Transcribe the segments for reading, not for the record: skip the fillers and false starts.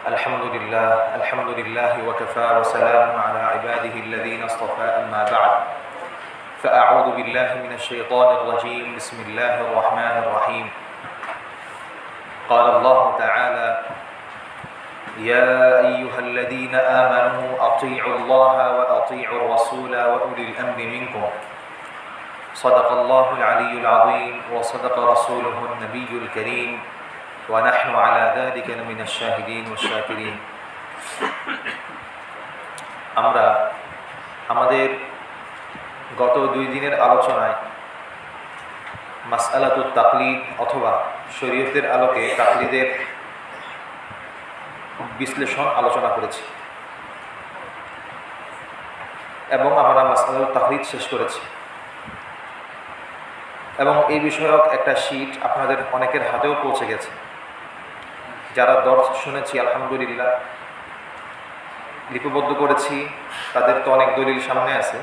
الحمد لله وكفى وسلام على عباده الذين اصطفى أما بعد فأعوذ بالله من الشيطان الرجيم بسم الله الرحمن الرحيم قال الله تعالى يا أيها الذين آمنوا أطيعوا الله وأطيعوا الرسول وأولي الأمر منكم صدق الله العلي العظيم وصدق رسوله النبي الكريم ونحن على ذلك من الشاهدين والشاكرين আমরা আমাদের গত 2 দিনের আলোচনায় মাসআলাতুত তাকলিদ অথবা শরীয়তের আলোকে তাকলিদের বিশ্লেষণ আলোচনা করেছি এবং আমরা মাসআলাতুত তাকলিদ শেষ করেছি এবং এই বিষয়ক একটা শীট আপনাদের অনেকের হাতেও পৌঁছে গেছে। যারা দর্স শুনেছি আলহামদুলিল্লাহ, লিপিবদ্ধ করেছি, তাদের তো অনেক দলিল সামনে আছে।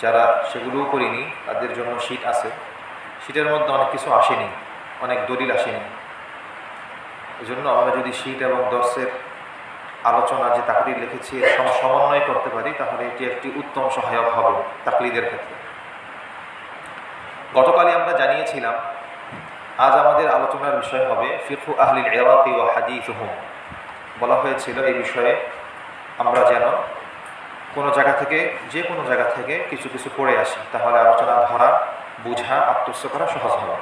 যারা সেগুলোও করিনি তাদের জন্য শীট আছে, শীটের মধ্যে অনেক কিছু আসেনি, অনেক দলিল আসেনি। এই জন্য আমরা যদি শীট এবং দর্সের আলোচনা যে তাকলিদ লিখেছি এর সমন্বয় করতে পারি তাহলে এটি একটি উত্তম সহায়ক হবে তাকলিদের ক্ষেত্রে। গতকালই আমরা জানিয়েছিলাম আজ আমাদের আলোচনার বিষয় হবে ফিকহু আহলিল ইরাকি ওয়া হাদিসুহুম। বলা হয়েছিল এই বিষয়ে আমরা যেন কোনো জায়গা থেকে যে কোনো জায়গা থেকে কিছু কিছু পড়ে আসি, তাহলে আলোচনা ধরা, বোঝা, আত্মস্থ করা সহজ হবে।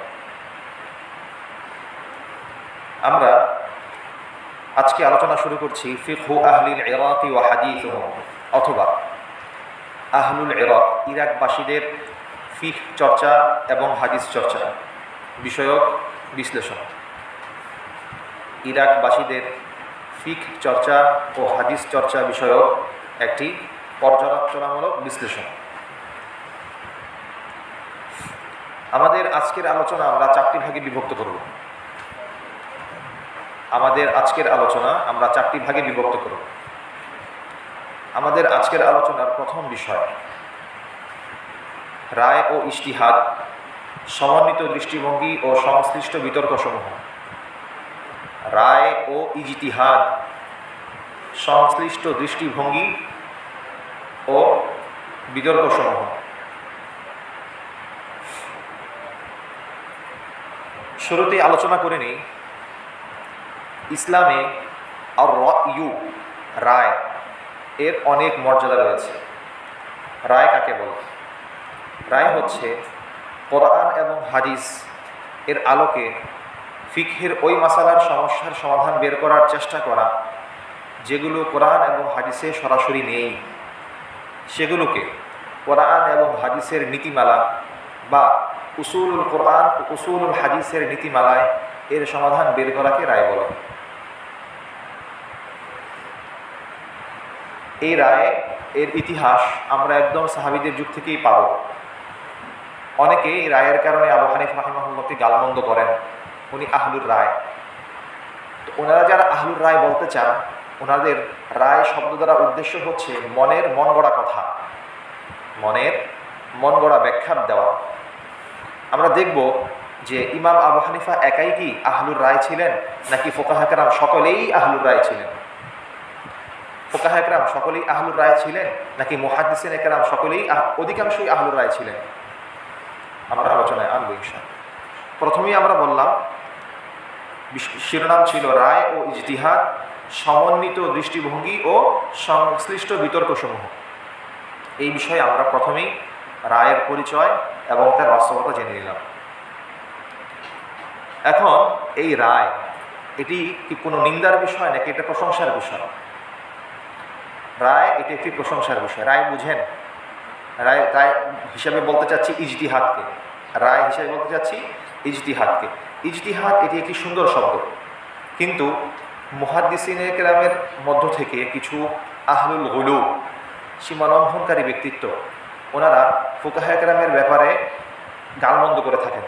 আমরা আজকে আলোচনা শুরু করছি ফিকহু আহলিল ইরাকি ওয়া হাদিসুহুম অথবা আহলুল ইরাক, ইরাকবাসীদের ফিকহ চর্চা এবং হাদিস চর্চা বিষয়ক বিশ্লেষণ। ইরাকবাসীদের ফিকহ চর্চা ও হাদিস চর্চা বিষয়ক একটি পর্যালোচনামূলক বিশ্লেষণ। আমাদের আজকের আলোচনা আমরা 4টি ভাগে বিভক্ত করব। আমাদের আজকের আলোচনার প্রথম বিষয় রায় ও ইজতিহাদ, সমন্বিত দৃষ্টিভঙ্গি ও সংশ্লিষ্ট বিতর্কসমূহ। রায় ও ইজতিহাদ, সংশ্লিষ্ট দৃষ্টিভঙ্গি ও বিতর্কসমূহ। শুরুতেই আলোচনা করে নিই ইসলামে আর রায়ু, রায় এর অনেক মর্যাদা রয়েছে। রায় কাকে বলে? রায় হচ্ছে কোরআন এবং হাদিস এর আলোকে ফিকহের ওই মাসালার সমস্যার সমাধান বের করার চেষ্টা করা, যেগুলো কোরআন এবং হাদিসে সরাসরি নেই সেগুলোকে কোরআন এবং হাদিসের নীতিমালা বা উসুলুল কোরআন ও উসুলুল হাদিসের নীতিমালায় এর সমাধান বের করাকে রায় বলে। এই রায় এর ইতিহাস আমরা একদম সাহাবীদের যুগ থেকেই পাব। অনেকে এই রায়ের কারণে আবু হানিফা রাহিমাহুল্লাহকে গালমন্দ করেন, উনি আহলুর রায়। তো ওনারা যারা আহলুর রায় বলতে চান, ওনাদের রায় শব্দ দ্বারা উদ্দেশ্য হচ্ছে মনের মন গড়া কথা, মনের মন গড়া ব্যাখ্যা দেওয়া। আমরা দেখব যে ইমাম আবু হানিফা একাই কি আহলুর রায় ছিলেন, নাকি ফুকাহা কেরাম সকলেই আহলুর রায় ছিলেন? ফুকাহা কেরাম সকলেই আহলুর রায় ছিলেন, নাকি মুহাদ্দিসিন কেরাম সকলেই অধিকাংশই আহলুর রায় ছিলেন? আমরা আলোচনায় আনবো ইনশাআল্লাহ। প্রথমেই আমরা বললাম শিরোনাম ছিল রায় ও ইজতিহাদ, সমন্বিত দৃষ্টিভঙ্গি ও সংশ্লিষ্ট বিতর্কসমূহ। এই বিষয়ে আমরা প্রথমেই রায়ের পরিচয় এবং তার বাস্তবতা জেনে নিলাম। এখন এই রায়, এটি কি কোনো নিন্দার বিষয় নাকি এটা প্রশংসার বিষয়? রায় এটি একটি প্রশংসার বিষয়। রায় বুঝেন, রায় হিসাবে বলতে চাচ্ছি ইজতিহাদকে, রায় হিসাবে বলতে চাচ্ছি ইজতিহাদকে। ইজতিহাদ এটি একটি সুন্দর শব্দ, কিন্তু মুহাদ্দিসিনে কেরামের মধ্য থেকে কিছু আহলুল গুলু, সীমালঙ্ঘনকারী ব্যক্তিত্ব, ওনারা ফুকাহা কেরামের ব্যাপারে গালমন্দ করে থাকেন।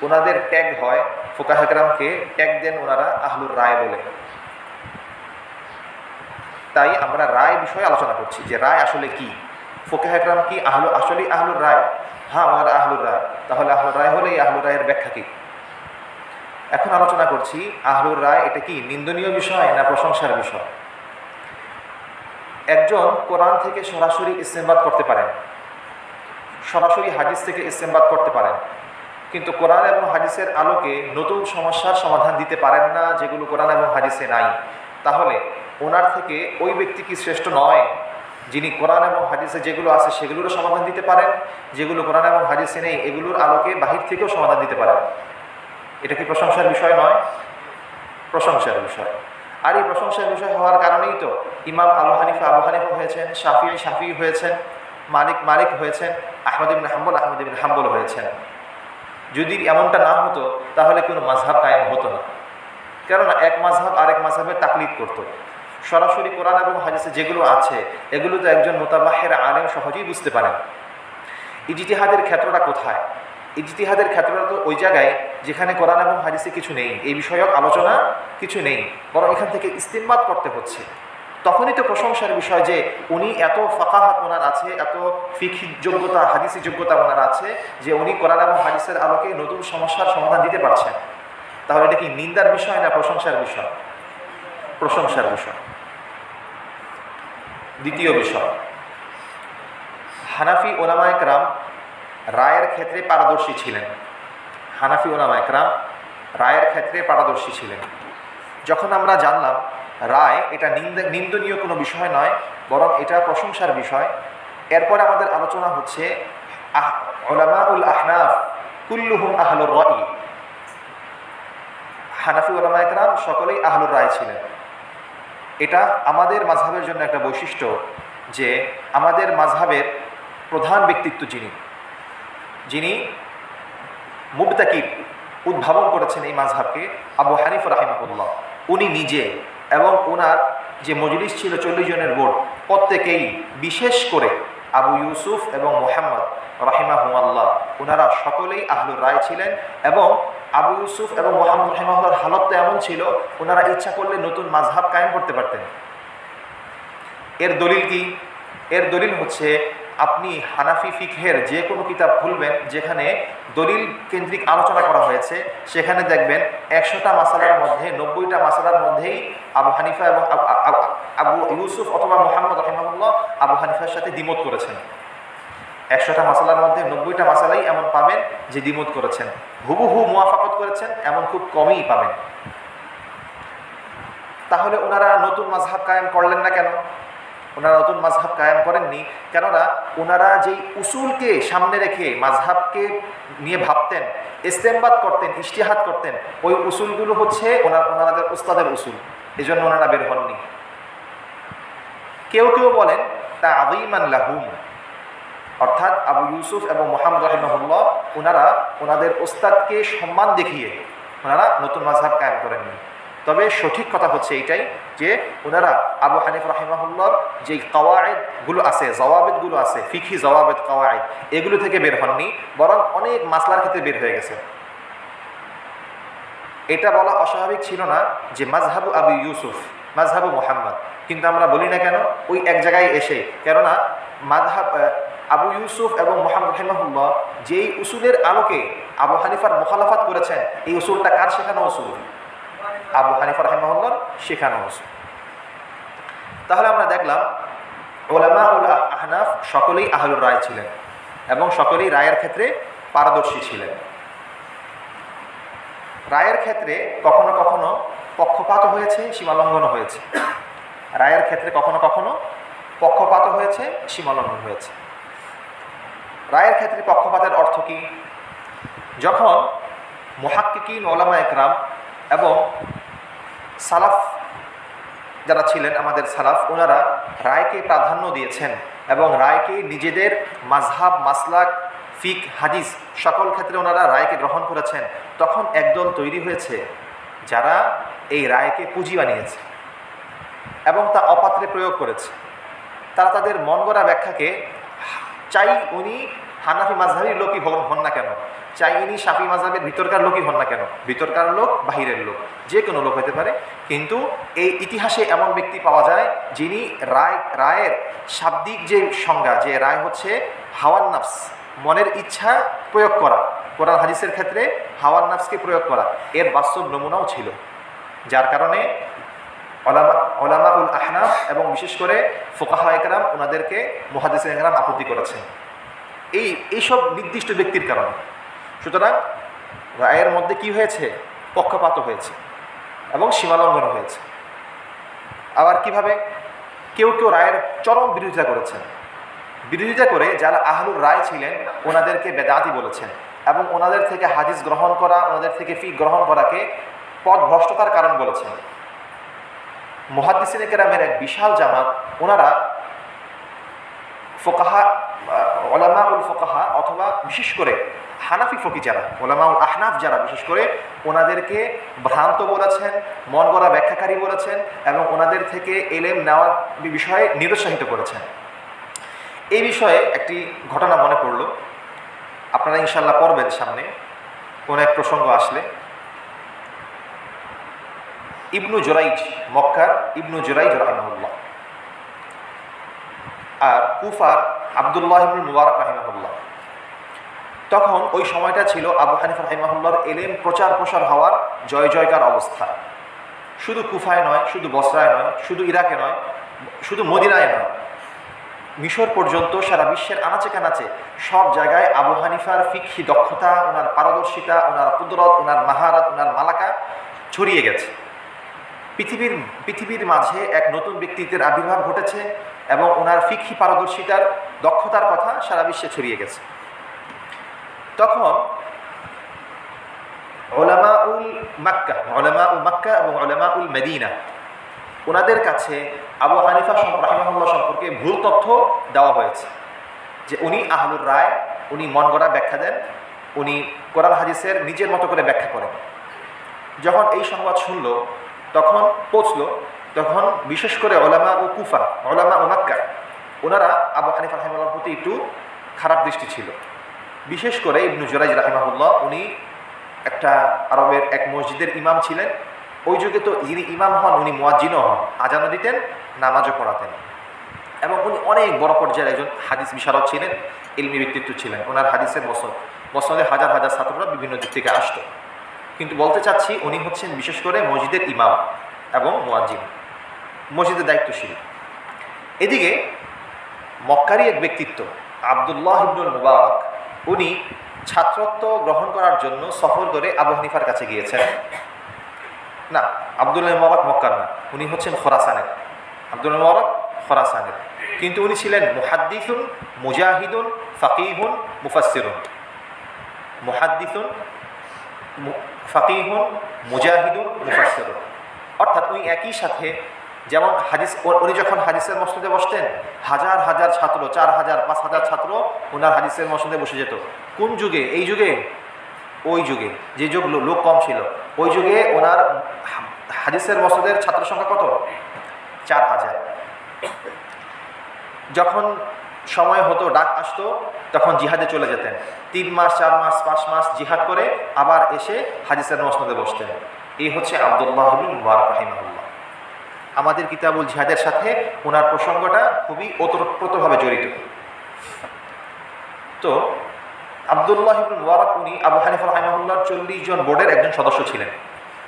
ওনাদের ট্যাগ হয়, ফুকাহা কেরামকে ট্যাগ দেন ওনারা আহলুর রায় বলে। তাই আমরা রায় বিষয়ে আলোচনা করছি যে রায় আসলে কি, ফুকাহা কেরাম কি আসলেই আহলুর রায়? হ্যাঁ, ওনারা আহলুর রায়। তাহলে আহলুর রায় হলে এই আহলুর রায়ের ব্যাখ্যা কী? এখন আলোচনা করছি আহলুর রায় এটা কি নিন্দনীয় বিষয় না প্রশংসার বিষয়। একজন কোরআন থেকে সরাসরি ইস্তেমবাদ করতে পারেন, সরাসরি হাদিস থেকে ইস্তেমবাদ করতে পারেন, কিন্তু কোরআন এবং হাদিসের আলোকে নতুন সমস্যার সমাধান দিতে পারেন না যেগুলো কোরআন এবং হাদিসে নাই। তাহলে ওনার থেকে ওই ব্যক্তি কি শ্রেষ্ঠ নয় যিনি কোরআন এবং হাদিসে যেগুলো আছে সেগুলোরও সমাধান দিতে পারেন, যেগুলো কোরআন এবং হাদিসে নেই এগুলোর আলোকে বাহির থেকেও সমাধান দিতে পারেন? এটা কি প্রশংসার বিষয় নয়? প্রশংসার বিষয়। আর এই প্রশংসার বিষয় হওয়ার কারণেই তো ইমাম আবু হানিফা হয়েছেন, শাফি হয়েছেন, মালিক হয়েছেন, আহমদ ইবনে হাম্বল হয়েছেন। যদি এমনটা না হতো তাহলে কোনো মাযহাব কায়েম হতো না। কেননা এক মাযহাব আরেক মাযহাবের তাকলিদ করত। সরাসরি কোরআন এবং হাদিসে যেগুলো আছে এগুলো তো একজন মুতাবাহহির আলেম সহজেই বুঝতে পারেন। ইজতিহাদের ক্ষেত্রটা কোথায়? ইজতিহাদের ক্ষেত্রটা তো ওই জায়গায় যেখানে কোরআন এবং হাদিসে কিছু নেই, এই বিষয়ক আলোচনা কিছু নেই, বরং এখান থেকে ইস্তিমবাদ করতে হচ্ছে। তখনই তো প্রশংসার বিষয় যে উনি এত ফাকাহাত ওনার আছে, এত ফিকহি যোগ্যতা, হাদিসি যোগ্যতা ওনার আছে যে উনি কোরআন এবং হাদিসের আলোকে নতুন সমস্যার সমাধান দিতে পারছেন। তাহলে এটা কি নিন্দার বিষয় না প্রশংসার বিষয়? প্রশংসার বিষয়। দ্বিতীয় বিষয়, হানাফি উলামায়ে কেরাম রায়ের ক্ষেত্রে পারদর্শী ছিলেন। হানাফি উলামায়ে কেরাম রায়ের ক্ষেত্রে পারদর্শী ছিলেন। যখন আমরা জানলাম রায় এটা নিন্দনীয় কোনো বিষয় নয়, বরং এটা প্রশংসার বিষয়, এরপর আমাদের আলোচনা হচ্ছে উলামাউল আহনাফ কুল্লুহুম আহলুর রাই। হানাফি উলামায়ে কেরাম সকলেই আহলুর রায় ছিলেন। এটা আমাদের মাযহাবের জন্য একটা বৈশিষ্ট্য যে আমাদের মাযহাবের প্রধান ব্যক্তিত্ব যিনি মুবতাকির উদ্ভাবন করেছেন এই মাযহাবকে, আবু হানিফা রাহিমাহুল্লাহ, উনি নিজে এবং ওনার যে মজলিস ছিল 40 জনের বোর্ড, প্রত্যেকেই বিশেষ করে আবু ইউসুফ এবং মুহাম্মদ রাহিমাহুমাল্লাহ ওনারা সকলেই আহলুর রায় ছিলেন। এবং আবু ইউসুফ এবং মুহাম্মদ রাহিমাহুল্লাহর হালতটা এমন ছিল ওনারা ইচ্ছা করলে নতুন মাযহাব কায়েম করতে পারতেন। এর দলিল কি? এর দলিল হচ্ছে আপনি হানাফি ফিকহের যে কোনো কিতাব খুলবেন যেখানে দলিল কেন্দ্রিক আলোচনা করা হয়েছে, সেখানে দেখবেন 100টা মাসালার মধ্যে 90টা মাসালার মধ্যেই আবু হানিফা এবং আবু ইউসুফ অথবা মুহাম্মদ রাহিমাহুল্লাহ আবু হানিফার সাথে দ্বিমত করেছেন। 100টা মাসালার মধ্যে 90টা মাসালাই এমন পাবেন যে দ্বিমত করেছেন। হুবহু মুওয়াফাকত করেছেন এমন খুব কমই পাবেন। তাহলে ওনারা নতুন মাযহাব কায়েম করলেন না কেন? ওনারা নতুন মাযহাব কায়েম করেননি কেননা ওনারা যেই উসুলকে সামনে রেখে মাযহাবকে নিয়ে ভাবতেন, ইস্তেমবাদ করতেন, ইজতিহাদ করতেন, ওই উসুলগুলো হচ্ছে ওনাদের উস্তাদের উসুল। এজন্য ওনারা বের হননি। কেউ বলেন তা'যীমান লাহুম, অর্থাৎ আবু ইউসুফ এবং মুহাম্মদ রাহিমাহুল্লাহ ওনারা ওনাদের উস্তাদকে সম্মান দেখিয়ে ওনারা নতুন মাযহাব কায়েম করেননি। তবে সঠিক কথা হচ্ছে এইটাই যে ওনারা আবু হানিফা রাহিমাহুল্লাহর যেই কাওয়ায়েদগুলো আছে, জওয়াবেদগুলো আছে, ফিকহি জওয়াবেদ কাওয়ায়েদ, এগুলো থেকে বের হননি, বরং অনেক মাসলার ক্ষেত্রে বের হয়ে গেছে। এটা বলা অস্বাভাবিক ছিল না যে মাযহাবু আবু ইউসুফ, মাযহাবু মুহাম্মদ, কিন্তু আমরা বলি না কেন ওই এক জায়গায় এসে, কেননা মাযহাব আবু ইউসুফ এবং মুহাম্মদ রাহিমাহুল্লাহ যেই উসুলের আলোকে আবু হানিফার মুখালাফাত করেছেন, এই উসুলটা কার শেখানো উসুল? আবু হানিফা রাহিমাহুল্লাহর শেখানো উসুল। তাহলে আমরা দেখলাম উলামাউল আহনাফ সকলেই আহলুর রায় ছিলেন এবং সকলেই রায়ের ক্ষেত্রে পারদর্শী ছিলেন। রায়ের ক্ষেত্রে কখনো কখনো পক্ষপাত হয়েছে, সীমালঙ্ঘন হয়েছে। রায়ের ক্ষেত্রে কখনো কখনো পক্ষপাত হয়েছে, সীমালঙ্ঘন হয়েছে। রায়ের ক্ষেত্রে পক্ষপাতের অর্থ কি? যখন মুহাক্কিকিন উলামায়ে কেরাম এবং সালাফ যারা ছিলেন আমাদের সালাফ, ওনারা রায়কে প্রাধান্য দিয়েছেন এবং রায়কে নিজেদের মাযহাব, মাসলাক, ফিক, হাদিস সকল ক্ষেত্রে ওনারা রায়কে গ্রহণ করেছেন, তখন একদল তৈরি হয়েছে যারা এই রায়কে পুঁজি বানিয়েছে এবং তা অপাত্রে প্রয়োগ করেছে। তারা তাদের মন গড়া ব্যাখ্যাকে, চাই উনি হানাফি মাযহাবের লোকই হন না কেন, চাই উনি শাফি মাযহাবের ভিতরকার লোকই হন না কেন, ভিতরকার লোক, বাহিরের লোক, যে কোনো লোক হতে পারে, কিন্তু এই ইতিহাসে এমন ব্যক্তি পাওয়া যায় যিনি রায়ের শাব্দিক যে সংজ্ঞা, যে রায় হচ্ছে হাওয়ান নাফস, মনের ইচ্ছা প্রয়োগ করা, কোরআন হাদিসের ক্ষেত্রে হাওয়ার নাফসকে প্রয়োগ করা, এর বাস্তব নমুনাও ছিল। যার কারণে ওলামাউল আহনাফ এবং বিশেষ করে ফুকাহা একরাম ওনাদেরকে মুহাদ্দিসিন একরাম আপত্তি করেছেন এইসব নির্দিষ্ট ব্যক্তির কারণে। সুতরাং রায়ের মধ্যে কি হয়েছে? পক্ষপাত হয়েছে এবং সীমালঙ্ঘন হয়েছে। আবার কিভাবে? কেউ কেউ রায়ের চরম বিরোধিতা করেছেন, বিরোধিতা করে যারা আহলুর রায় ছিলেন ওনাদেরকে বেদাতি বলেছেন এবং ওনাদের থেকে হাদিস গ্রহণ করা, ওনাদের থেকে ফিক গ্রহণ করাকে পথ ভ্রষ্টতার কারণ বলেছেন। মুহাদ্দিসিন কেরামের এক বিশাল জামাত, ওনারা ফোকাহা, ওলামাউল ফোকাহা অথবা বিশেষ করে হানাফি ফকি যারা, ওলামাউল আহনাফ যারা, বিশেষ করে ওনাদেরকে ভ্রান্ত বলেছেন, মন গড়া ব্যাখ্যাকারী বলেছেন এবং ওনাদের থেকে এলেম নেওয়ার বিষয়ে নিরুৎসাহিত করেছেন। এই বিষয়ে একটি ঘটনা মনে পড়ল, আপনারা ইনশাল্লাহ পড়বেন সামনে কোন এক প্রসঙ্গ আসলে। ইবনু জুরাইজ, মক্কার ইবনু জুরাইজ রাহিমাহুল্লাহ আর কুফার আব্দুল্লাহ ইবনুল মুবারক রাহিমাহুল্লাহ, তখন ওই সময়টা ছিল আবু হানিফা রাহিমাহুল্লাহর এলেম প্রচার প্রসার হওয়ার জয় জয়কার অবস্থা। শুধু কুফায় নয়, শুধু বসরায় নয়, শুধু ইরাকে নয়, শুধু মদিনায় নয়, মিশর পর্যন্ত সারা বিশ্বের আনাচে কানাচে সব জায়গায় আবু হানিফার ফিকহি দক্ষতা, ওনার পারদর্শিতা, ওনার কুদরত, ওনার মাহারাত, ওনার মালাকা ছড়িয়ে গেছে। পৃথিবীর মাঝে এক নতুন ব্যক্তিত্বের আবির্ভাব ঘটেছে এবং ওনার ফিকহি পারদর্শিতার দক্ষতার কথা সারা বিশ্বে ছড়িয়ে গেছে। তখন উলামাউল মাক্কা এবং উলামাউল মদিনা, ওনাদের কাছে আবু হানিফা রাহিমাহুল্লাহ সম্পর্কে ভুল তথ্য দেওয়া হয়েছে যে উনি আহলুর রায়, উনি মন গড়া ব্যাখ্যা দেন, উনি কোরআন হাদিসের নিজের মতো করে ব্যাখ্যা করেন। যখন এই সংবাদ শুনল, তখন পৌঁছলো, তখন বিশেষ করে ওলামা ও কুফা, ওলামা ও মাক্কা, ওনারা আবু হানিফা রাহিমাহুল্লাহর প্রতি একটু খারাপ দৃষ্টি ছিল। বিশেষ করে ইবনু জুরাইজ রাহিমাহুল্লাহ, উনি একটা আরবের এক মসজিদের ইমাম ছিলেন। ওই যুগে তো যিনি ইমাম হন উনি মুয়াজ্জিনও হন, আজানও দিতেন, নামাজও পড়াতেন এবং উনি অনেক বড় পর্যায়ের একজন হাদিস বিশারদ ছিলেন, ইলমি ব্যক্তিত্ব ছিলেন। ওনার হাদিসের মসনদে হাজার হাজার ছাত্ররা বিভিন্ন দিক থেকে আসতো। কিন্তু বলতে চাচ্ছি উনি হচ্ছেন বিশেষ করে মসজিদের ইমাম এবং মুয়াজ্জিন, মসজিদের দায়িত্বশীল। এদিকে মক্কারই এক ব্যক্তিত্ব আব্দুল্লাহ ইবনুল মুবারক, উনি ছাত্রত্ব গ্রহণ করার জন্য সফর করে আবু হানিফার কাছে গিয়েছেন। না, আব্দুল্লাহ মুবারক মক্কার না, উনি হচ্ছেন খোরাসানের। আব্দুল্লাহ মুবারক খোরাসানের, কিন্তু উনি ছিলেন মুহাদ্দিসুন, মুজাহিদুন, ফাকিহুন, মুফাসসিরুন। মুহাদ্দিসুন, ফাকিহুন, মুজাহিদুন, মুফাসসিরুন, অর্থাৎ উনি একই সাথে, যেমন হাদিস, উনি যখন হাদিসের মসনদে বসতেন হাজার হাজার ছাত্র, 4000, 5000 ছাত্র ওনার হাদিসের মসনদে বসে যেত। কোন যুগে? এই যুগে, ওই যুগে, যে যুগ লোক কম ছিল, ওই যুগে ওনার হাদিসের মসনদের ছাত্র সংখ্যা কত? 4000। যখন সময় হতো, ডাক আসতো, তখন জিহাদে চলে যেতেন। 3 মাস, 4 মাস, 5 মাস জিহাদ করে আবার এসে হাদিসের মসনদে বসতেন। এই হচ্ছে আব্দুল্লাহ ইবনুল মুবারক রাহিমাহুল্লাহ। আমাদের কিতাবুল জিহাদের সাথে ওনার প্রসঙ্গটা খুবই ওতপ্রোতভাবে জড়িত। তো আব্দুল্লাহ ইবনুল মুবারক, উনি আবু হানিফা রাহিমাহুল্লাহর 40 জন বোর্ডের একজন সদস্য ছিলেন।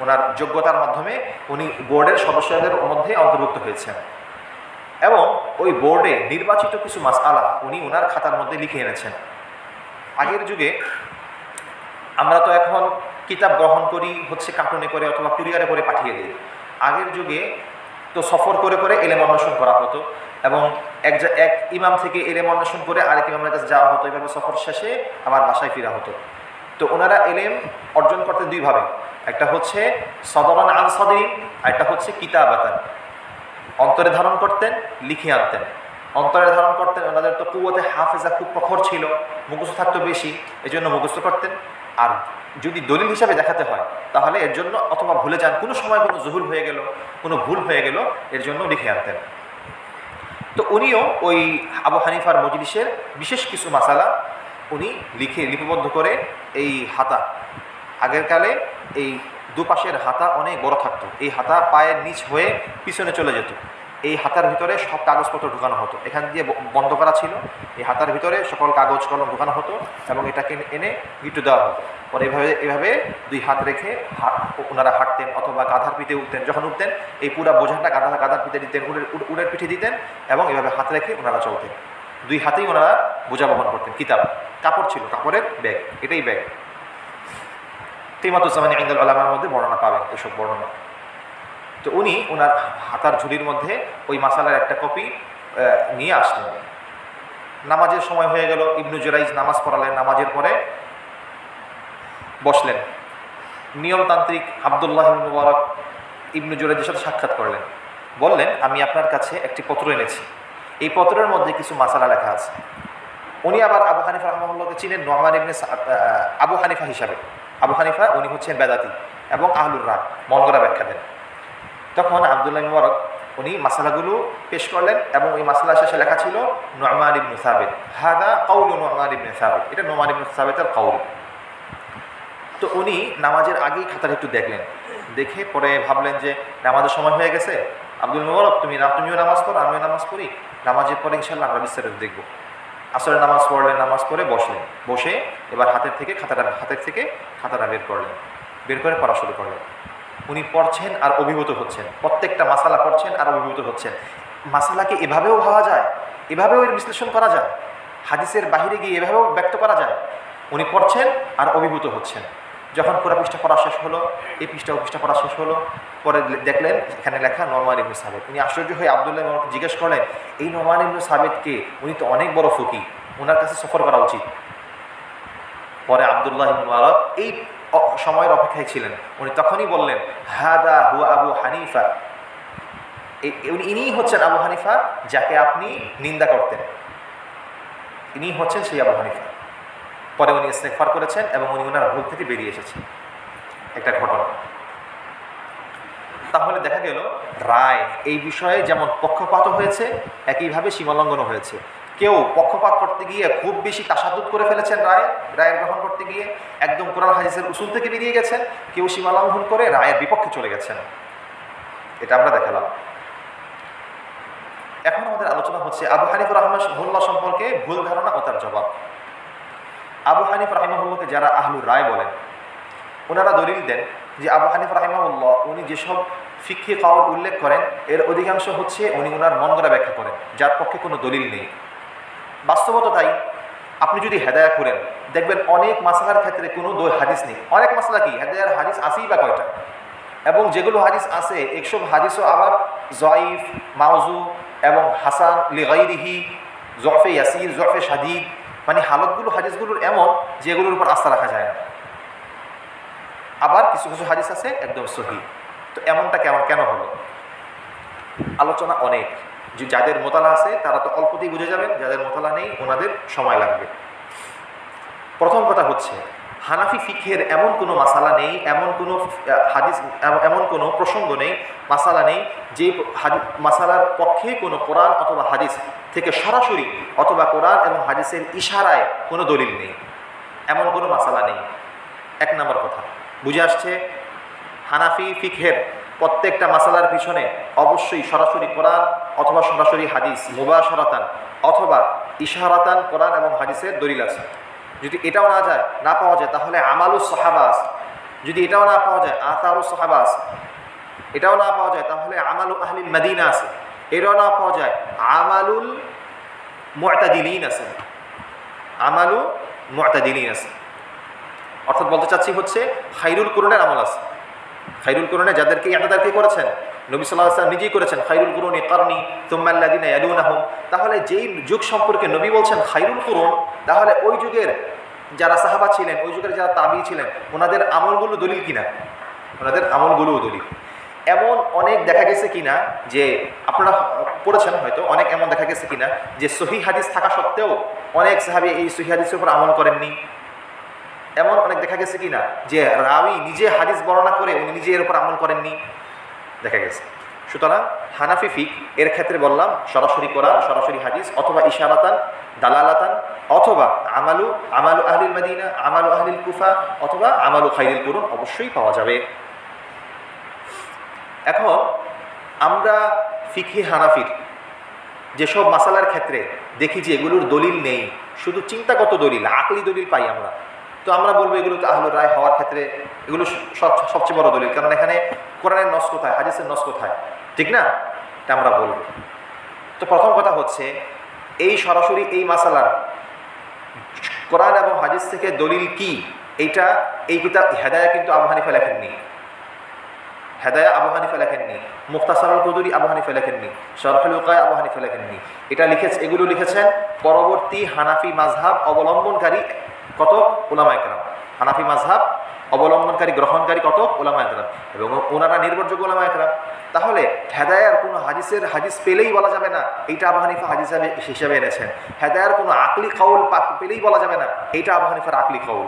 ওনার যোগ্যতার মাধ্যমে উনি বোর্ডের সদস্যদের মধ্যে অন্তর্ভুক্ত হয়েছেন এবং ওই বোর্ডে নির্বাচিত কিছু মাসআলা উনি ওনার খাতার মধ্যে লিখে এনেছেন। আগের যুগে আমরা তো এখন কিতাব গ্রহণ করি হচ্ছে কার্টুনে করে অথবা কুরিয়ারে করে পাঠিয়ে দিই। আগের যুগে তো সফর করে করে এলেম অন্বেষণ করা হতো এবং এক ইমাম থেকে এলেম অন্বেষণ করে আরেক ইমামের কাছে যাওয়া হতো। এভাবে সফর শেষে আবার বাসায় ফেরা হতো। তো ওনারা এলেম অর্জন করতেন দুইভাবে, একটা হচ্ছে সদরান আন সদরিন, আর একটা হচ্ছে কিতাবাতান। অন্তরে ধারণ করতেন, লিখে আনতেন। অন্তরে ধারণ করতেন, ওনাদের তো কুওয়াতে হাফেজা খুব প্রখর ছিল, মুখস্থ থাকতো বেশি, এই জন্য মুখস্থ করতেন। আর যদি দলিল হিসাবে দেখাতে হয় তাহলে এর জন্য, অথবা ভুলে যান, কোনো সময় কোনো জহুল হয়ে গেল, কোনো ভুল হয়ে গেল, এর জন্য লিখে আনতেন। তো উনিও ওই আবু হানিফার মজলিসের বিশেষ কিছু মাসালা উনি লিপিবদ্ধ করে এই হাতা, আগের কালে এই দুপাশের হাতা অনেক বড় থাকতো, এই হাতা পায়ের নিচ হয়ে পিছনে চলে যেত। এই হাতার ভিতরে সব কাগজপত্র ঢুকানো হতো, এখান দিয়ে বন্ধ করা ছিল, এই হাতার ভিতরে সকল কাগজ কলম ঢুকানো হতো এবং এটাকে এনে গিট্টু দেওয়া হতো। পরে এভাবে দুই হাত রেখে ওনারা হাঁটতেন অথবা গাধার পিঠে উঠতেন। যখন উঠতেন এই পুরা বোঝাটা গাধার পিঠে দিতেন, উটের পিঠে দিতেন এবং এভাবে হাত রেখে ওনারা চলতেন। দুই হাতেই ওনারা বোঝা বহন করতেন। কিতাব, কাপড় ছিল, কাপড়ের ব্যাগ, এটাই ব্যাগ। কিমাতুজ্জামানি ইনদাল উলামার মধ্যে বর্ণনা পাবেন এসব বর্ণনা। তো উনি ওনার হাতার ঝুলির মধ্যে ওই মাসালার একটা কপি নিয়ে আসলেন। নামাজের সময় হয়ে গেল, ইবনু জুরাইজ নামাজ পড়ালেন, নামাজের পরে বসলেন। নিয়মতান্ত্রিক আবদুল্লাহ ইবনে মুবারক ইবনু জুরাইজের সাথে সাক্ষাৎ করলেন, বললেন আমি আপনার কাছে একটি পত্র এনেছি, এই পত্রের মধ্যে কিছু মাসালা লেখা আছে। উনি আবার আবু হানিফা রাহমাহুল্লাহকে চিনেন নুমান ইবনে আবু হানিফা হিসাবে। আবু হানিফা উনি হচ্ছেন বেদাতি এবং আহলুর রায়, মন গড়া ব্যাখ্যা দেন। তখন আবদুল্লাহ মুবারক উনি মাসালাগুলো পেশ করলেন এবং ওই মাসালা শেষে লেখা ছিল নুমান ইবনে সাবিত, হাদা কাউলু নুমান ইবনে সাবিত, এটা নুমান ইবনে সাবিতের কাউল। তো উনি নামাজের আগেই খাতাটা একটু দেখলেন, দেখে পরে ভাবলেন যে নামাজের সময় হয়ে গেছে, আব্দুল মুবারক তুমিও নামাজ পড়ো, আমিও নামাজ পড়ি, নামাজের পরে ইনশাল্লাহ আমরা বিস্তারিত দেখব। আসলে নামাজ পড়লেন, নামাজ পড়ে বসলেন, বসে এবার হাতের থেকে খাতাটা বের করলেন, বের করে পড়া শুরু করলেন। উনি পড়ছেন আর অভিভূত হচ্ছেন, প্রত্যেকটা মাসালা পড়ছেন আর অভিভূত হচ্ছেন। মাসালাকে এভাবেও ভাবা যায়, এভাবেও এর বিশ্লেষণ করা যায়, হাদিসের বাহিরে গিয়ে এভাবেও ব্যক্ত করা যায়। উনি পড়ছেন আর অভিভূত হচ্ছেন। যখন পুরো পৃষ্ঠা পড়া শেষ হলো, এই পৃষ্ঠা পড়া শেষ হলো, পরে দেখলেন এখানে লেখা নুমান ইবনে সাবিত। উনি আশ্চর্য হয়ে আবদুল্লাহ ইবনে জিজ্ঞেস করলেন, এই নুমান ইবনে সাবিতকে, উনি তো অনেক বড় ফকি, ওনার কাছে সফর করা উচিত। পরে আবদুল্লাহ ইবনে মুবারক এই সময়ের অপেক্ষায় ছিলেন, উনি তখনই বললেন হাদা হুয়া আবু হানিফা, ইনিই হচ্ছেন আবু হানিফা যাকে আপনি নিন্দা করতেন, ইনি হচ্ছেন সেই আবু হানিফা। পরে উনি ইস্তেগফার করেছেন এবং উনি ওনার ভুল থেকে বেরিয়ে এসেছেন। একটা ঘটনা। তাহলে দেখা গেল রায় এই বিষয়ে যেমন পক্ষপাত হয়েছে, একইভাবে সীমালঙ্ঘনও হয়েছে। কেউ পক্ষপাত করতে গিয়ে খুব বেশি তাসাদ্দুদ করে ফেলেছেন, রায়ের গ্রহণ করতে গিয়ে একদম কোরআন হাদিসের উসুল থেকে বেরিয়ে গেছেন, কেউ সীমালঙ্ঘন করে রায়ের বিপক্ষে চলে গেছেন। এটা আমরা দেখালাম। এখন আমাদের আলোচনা হচ্ছে আবু হানিফা রাহিমাহুল্লাহ সম্পর্কে ভুল ধারণা ও তার জবাব। আবু হানিফা রাহিমাহুল্লাহকে যারা আহলুর রায় বলেন, ওনারা দলিল দেন যে আবু হানিফা রাহিমাহুল্লাহ উনি যেসব ফিকহি কাউল উল্লেখ করেন এর অধিকাংশ হচ্ছে উনি ওনার মন গড়া ব্যাখ্যা করেন, যার পক্ষে কোনো দলিল নেই। বাস্তবতা তাই। আপনি যদি হেদায়া করেন দেখবেন অনেক মাসালার ক্ষেত্রে কোনো হাদিস নেই। অনেক মাসালা কি হেদায়ার হাদিস আসেই বা কয়টা, এবং যেগুলো হাদিস আছে এইসব হাদিসও আবার জয়ীফ, মাউজু এবং হাসান লিগাইরিহি, জফে ইয়াসির, জফে শাদীদ, মানে হালতগুলো হাদিসগুলোর এমন যেগুলোর উপর আস্থা রাখা যায় না। আবার কিছু কিছু হাদিস আছে একদম সহিহ। তো এমনটা কেন হলো? আলোচনা অনেক। যে যাদের মোতালা আছে তারা তো অল্পতেই বুঝে যাবেন, যাদের মোতালা নেই ওনাদের সময় লাগবে। প্রথম কথা হচ্ছে হানাফি ফিকহের এমন কোনো মাসালা নেই, এমন কোনো হাদিস, এমন কোনো প্রসঙ্গ নেই, মাসালা নেই যে মাসালার পক্ষে কোনো কোরআন অথবা হাদিস থেকে সরাসরি অথবা কোরআন এবং হাদিসের ইশারায় কোনো দলিল নেই, এমন কোনো মাসালা নেই। এক নম্বর কথা বুঝে আসছে, হানাফি ফিকহের প্রত্যেকটা মাসালার পিছনে অবশ্যই সরাসরি কোরআন অথবা সরাসরি হাদিস, মুবাশারাতান অথবা ইশারাতান কোরআন এবং হাদিসের দলিল আছে। যদি এটাও না পাওয়া যায় তাহলে আমালুস সাহাবা আছে। যদি এটাও না পাওয়া যায় আতারুস সাহাবা আছে। এটাও না পাওয়া যায় তাহলে আমালু আহলিল মদিনা আছে। এটাও না পাওয়া যায় আমালুল মুতাদিলিন আছে। আমালু মুতাদিলিন আছে। অর্থাৎ বলতে চাচ্ছি হচ্ছে খায়রুল কুরুনের আমল আছে। খায়রুল কুরুনে যাদেরকে ইয়াদাদারকে করেছেন নবী সাল্লাল্লাহু আলাইহি ওয়াসাল্লাম নিজেই করেছেন, খায়রুল কুরুনি কারনি সুম্মা আল্লাযিনা ইয়ালুনাহুম। তাহলে যেই যুগ সম্পর্কে নবী বলছেন খায়রুল কুরুন, তাহলে ওই যুগের যারা সাহাবা ছিলেন, ওই যুগের যারা তাবী ছিলেন, ওনাদের আমলগুলো দলিল কিনা? ওনাদের আমলগুলোও দলিল। এমন অনেক দেখা গেছে কিনা যে আপনারা পড়েছেন হয়তো, অনেক এমন দেখা গেছে কিনা যে সহিহ হাদিস থাকা সত্ত্বেও অনেক সাহাবী এই সহিহ হাদিসের উপর আমল করেননি। এমন অনেক দেখা গেছে কিনা যে রাওয়ী নিজে হাদিস বর্ণনা করে উনি নিজে এর উপর আমল করেননি, দেখা গেছে। সুতরাং হানাফি ফিক এর ক্ষেত্রে বললাম সরাসরি কোরআন, সরাসরি হাদিস অথবা ইশারাতান, দালালাতান অথবা আমালু আহলিল মদিনা, আমালু আহলিল কুফা অথবা আমালু খায়রুল কুরুন অবশ্যই পাওয়া যাবে। এখন আমরা ফিকহে হানাফির যেসব মাসালার ক্ষেত্রে দেখি যে এগুলোর দলিল নেই, শুধু চিন্তাগত দলিল, আকলি দলিল পাই আমরা, তো আমরা বলবো এগুলো তো আহলুর রায় হওয়ার ক্ষেত্রে এগুলো সবচেয়ে বড় দলিল, কারণ এখানে কোরআনের নস কোথায়, হাদিসের নস কোথায়, ঠিক না? এটা আমরা বলবো। তো প্রথম কথা হচ্ছে এই সরাসরি এই মাসালার কোরআন এবং হাদিস থেকে দলিল কি, এইটা এই কিতাব হেদায়া কিন্তু আবু হানিফা লেখেননি, হেদায়া আবু হানিফা লেখেননি, মুখতাসারুল কুদুরি আবু হানিফা লেখেননি, শরহুল উকায়া আবু হানিফা লেখেননি। এগুলো লিখেছেন পরবর্তী হানাফি মাযহাব অবলম্বনকারী কতক উলামায়ে কেরাম, হানাফি মাযহাব অবলম্বনকারী গ্রহণকারী কতক উলামায়ে কেরাম, এবং ওনারা নির্ভরযোগ্য উলামায়ে কেরাম। তাহলে হেদায়ার কোনো হাদিস পেলেই বলা যাবে না এইটা আবু হানিফা হাদিস হিসাবে এনেছেন, হেদায়ার কোনো আকলি কাউল পেলেই বলা যাবে না এইটা আবু হানিফার আকলি কাউল,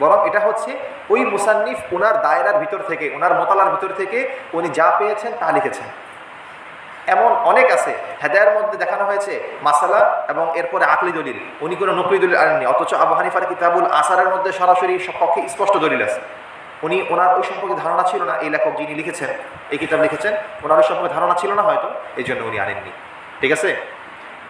বরং এটা হচ্ছে ওই মুসান্নিফ ওনার দায়রার ভিতর থেকে, ওনার মোতালার ভিতর থেকে উনি যা পেয়েছেন তা লিখেছেন। এমন অনেক আছে হেদায়ার মধ্যে দেখানো হয়েছে মাসালা এবং এরপরে আকলি দলিল, উনি কোনো নকলি দলিল আনেননি, অথচ আবু হানিফার কিতাবুল আসারের মধ্যে সরাসরি পক্ষে স্পষ্ট দলিল আছে। ওনার ওই সম্পর্কে ধারণা ছিল না, এই লেখক যিনি লিখেছেন এই কিতাব লিখেছেন, ওনার ওই সম্পর্কে ধারণা ছিল না হয়তো, এই জন্য উনি আনেননি। ঠিক আছে?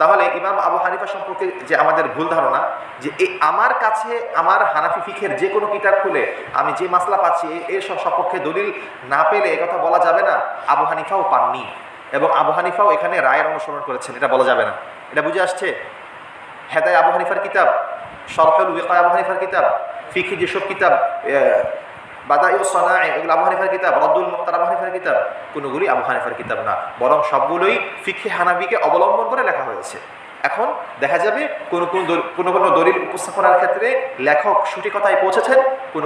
তাহলে ইমাম আবু হানিফা সম্পর্কে যে আমাদের ভুল ধারণা যে আমার কাছে আমার হানাফি ফিখের যে কোনো কিতাব খুলে আমি যে মাসলা পাচ্ছি এর সপক্ষে দলিল না পেলে একথা বলা যাবে না, আবু হানিফাও পাননি, এবং আবু হানিফাও এখানে রায়ের অনুসরণ করেছেন, এটা বলা যাবে না। এটা বুঝে আসছে? হেদায়া আবু হানিফার কিতাব, শরহুল উকায়া আবু হানিফার কিতাব, ফিকহি যেসব কিতাব বাদাইউস সানাঈ এগুলো আবু হানিফার কিতাব, রদ্দুল মুখতার আবু হানিফার কিতাব, কোনোগুলি আবু হানিফার কিতাব না, বরং সবগুলোই ফিকহে হানাফিকে অবলম্বন করে লেখা হয়েছে। এখন দেখা যাবে কোনো দলিল উপস্থাপনার ক্ষেত্রে লেখক সঠিকতায় পৌঁছেছেন,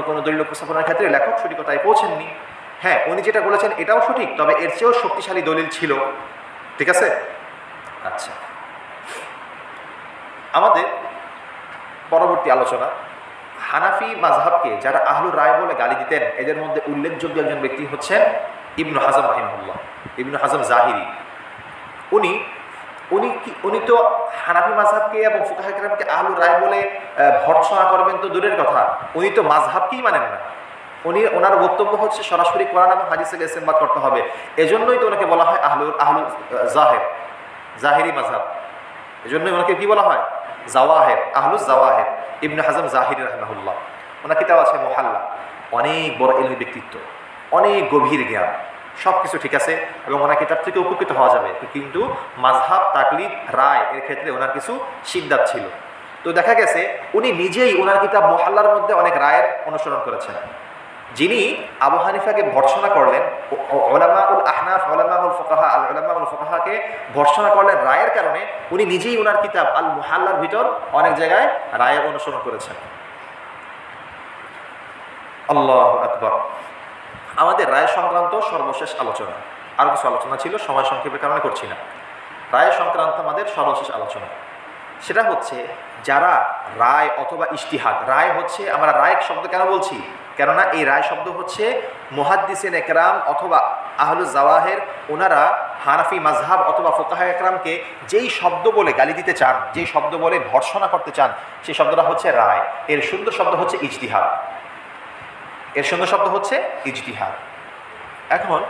কোনো দলিল উপস্থাপনার ক্ষেত্রে লেখক সঠিকতায় পৌঁছেননি। হ্যাঁ, উনি যেটা বলেছেন এটাও সঠিক, তবে এর চেয়েও শক্তিশালী দলিল ছিল। ঠিক আছে? আচ্ছা, আমাদের পরবর্তী আলোচনা, হানাফি মাযহাবকে যারা আহলুর রায় বলে গালি দিতেন এদের মধ্যে উল্লেখযোগ্য একজন ব্যক্তি হচ্ছেন ইবনু হাজম রাহিমাহুল্লাহ, ইবনু হাজম জাহিরি। উনি তো হানাফি মাযহাবকে এবং ফুকাহা কেরামকে আহলুর রায় বলে ভর্ৎসনা করবেন তো দূরের কথা, উনি তো মাযহাবকেই মানেন না। ওনার বক্তব্য হচ্ছে সরাসরি কোরআন এবং হাদিসকে ইস্তেমবাদ করতে হবে, এজন্যই তো ওনাকে বলা হয় আহলু জাহিরি মাযহাব, এজন্যই ওনাকে কি বলা হয়? জাওয়াহের, আহলুজ জাওয়াহের। ইবনে হাজম জাহিরি রাহিমাহুল্লাহ, ওনার কিতাব আছে মুহাল্লা, অনেক বড় ইলমি ব্যক্তিত্ব, অনেক গভীর জ্ঞান, সব কিছু ঠিক আছে, এবং ওনার কিতাব থেকে উপকৃত হওয়া যাবে, কিন্তু মাযহাব তাকলিদ রায় এর ক্ষেত্রে ওনার কিছু সিদ্ধান্ত ছিল। তো দেখা গেছে উনি নিজেই ওনার কিতাব মুহাল্লার মধ্যে অনেক রায়ের অনুসরণ করেছেন। যিনি আবু হানিফাকে ভর্ৎসনা করলেন, উলামাউল আহনাফ, উলামাউল ফুকাহাকে ভর্ৎসনা করলেন রায়ের কারণে, উনি নিজেই ওনার কিতাব আল মুহাল্লার ভিতর অনেক জায়গায় রায়ের অনুসরণ করেছেন। আল্লাহু আকবার। আমাদের রায় সংক্রান্ত সর্বশেষ আলোচনা, আরও কিছু আলোচনা ছিল, সময় সংক্ষেপের কারণে করছি না। রায় সংক্রান্ত আমাদের সর্বশেষ আলোচনা, সেটা হচ্ছে যারা রায় অথবা ইজতিহাদ, রায় হচ্ছে, আমরা রায় শব্দ কেন বলছি, কেননা এই রায় শব্দ হচ্ছে মুহাদ্দিসিন একরাম অথবা আহলুজ জাওয়াহের, ওনারা হানাফি মাযহাব অথবা ফুকাহা একরামকে যেই শব্দ বলে গালি দিতে চান, যেই শব্দ বলে ভর্ৎসনা করতে চান, সেই শব্দটা হচ্ছে রায়। এর সুন্দর শব্দ হচ্ছে ইজতিহাদ, ইজতিহাদ। এখন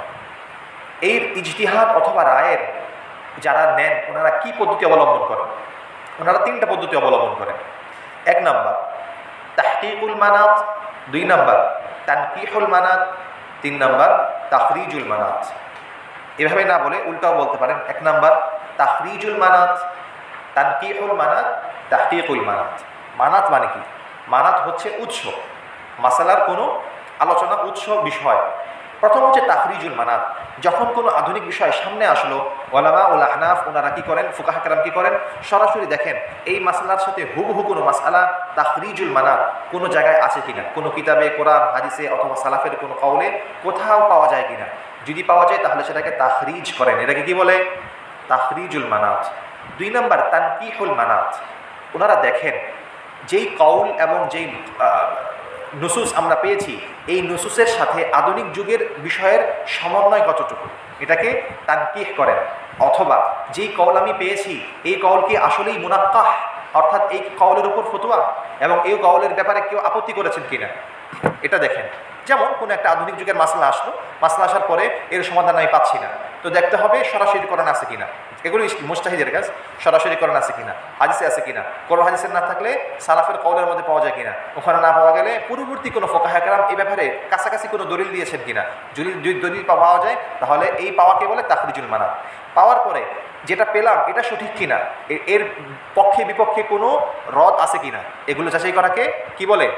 এই ইজতিহাদ অথবা রায়ের যারা নেন ওনারা কি পদ্ধতি অবলম্বন করেন? ওনারা 3টা পদ্ধতি অবলম্বন করেন। 1 নাম্বার তাহকিকুল মানাত, 2 নাম্বার তানকিহুল মানাত, 3 নাম্বার তাখরিজুল মানাত। এভাবে না বলে উল্টাও বলতে পারেন, 1 নাম্বার তাখরিজুল মানাত, তানকিহুল মানাত, তাহকিকুল মানাত। মানাত মানে কি? মানাত হচ্ছে উৎস, মাসালার কোনো আলোচনা উৎস বিষয়। প্রথম হচ্ছে তাখরিজুল মানাত, যখন কোনো আধুনিক বিষয় সামনে আসলো, ওলামা উল আহনাফ ওনারা কী করেন, ফুকাহা কেরাম কী করেন, সরাসরি দেখেন এই মাসলার সাথে হুবহু কোনো মাসআলা তাখরিজুল মানাত কোনো জায়গায় আছে কিনা, কোনো কিতাবে, কোরআন, হাদিসে অথবা সালাফের কোনো কওলে কোথাও পাওয়া যায় কিনা। যদি পাওয়া যায় তাহলে সেটাকে তাখরিজ করেন, এটাকে কি বলে? তাখরিজুল মানাত। 2 নাম্বার তানকিহুল মানাত, ওনারা দেখেন যেই কওল এবং যেই নুসুস আমরা পেয়েছি, এই নুসুসের সাথে আধুনিক যুগের বিষয়ের সমন্বয় কতটুকু, এটাকে তানকিহ করেন। অথবা যেই কওল আমি পেয়েছি এই কওল কি আসলেই মুনাক্কাহ, অর্থাৎ এই কওলের উপর ফতোয়া এবং এই কওলের ব্যাপারে কেউ আপত্তি করেছেন কিনা, এটা দেখেন। যেমন কোনো একটা আধুনিক যুগের মাসলা আসলো, মাসলা আসার পরে এর সমাধান আমি পাচ্ছি না, তো দেখতে হবে সরাসরি কোরআন আছে কিনা, এগুলো মুজতাহিদের কাজ, সরাসরি কোরআন আছে কিনা, হাদিসে আছে কিনা, কোরআন হাদিসের না থাকলে সালাফের কওলের মধ্যে পাওয়া যায় কিনা, ওখানে না পাওয়া গেলে পূর্ববর্তী কোনো ফুকাহা কেরাম এই ব্যাপারে কাছাকাছি কোনো দলিল দিয়েছেন কিনা। যদি দলিল পাওয়া যায় তাহলে এই পাওয়াকে বলে তাখরিজুল মানাত। পাওয়ার পরে যেটা পেলাম এটা সঠিক কিনা, এর পক্ষে বিপক্ষে কোনো রদ আছে কিনা, এগুলো যাচাই করাকে কি বলে?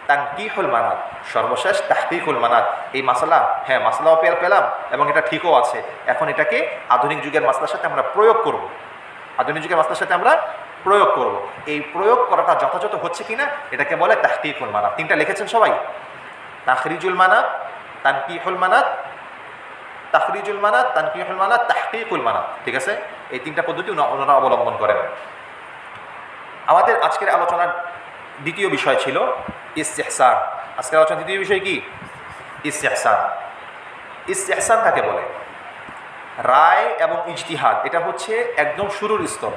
তানকিহুল মানাত। সর্বশেষ তাহকিকুল মানাত। এই মাসালা, হ্যাঁ মাসালাও পেলাম এবং এটা ঠিকও আছে, এখন এটাকে আধুনিক যুগের মাসলার সাথে আমরা প্রয়োগ করব, আধুনিক যুগের মাসলার সাথে আমরা প্রয়োগ করব। এই প্রয়োগ করাটা যথাযথ হচ্ছে কিনা এটাকে বলে তাহকিকুল মানাত। তিনটা লিখেছেন সবাই? তাখরিজুল মানাত, তানকিহুল মানাত, তাখরিজুল মানাত, তানকিহুল মানাত, তাহকিকুল মানাত। ঠিক আছে, এই তিনটা পদ্ধতি ওনারা অবলম্বন করেন। আমাদের আজকের আলোচনার দ্বিতীয় বিষয় ছিল ইস্তেহসান। আজকের আলোচনার দ্বিতীয় বিষয় কি? ইস্তেহসান। ইস্তেহসান কাকে বলে? রায় এবং ইজতিহাদ, এটা হচ্ছে একদম শুরুর স্তর।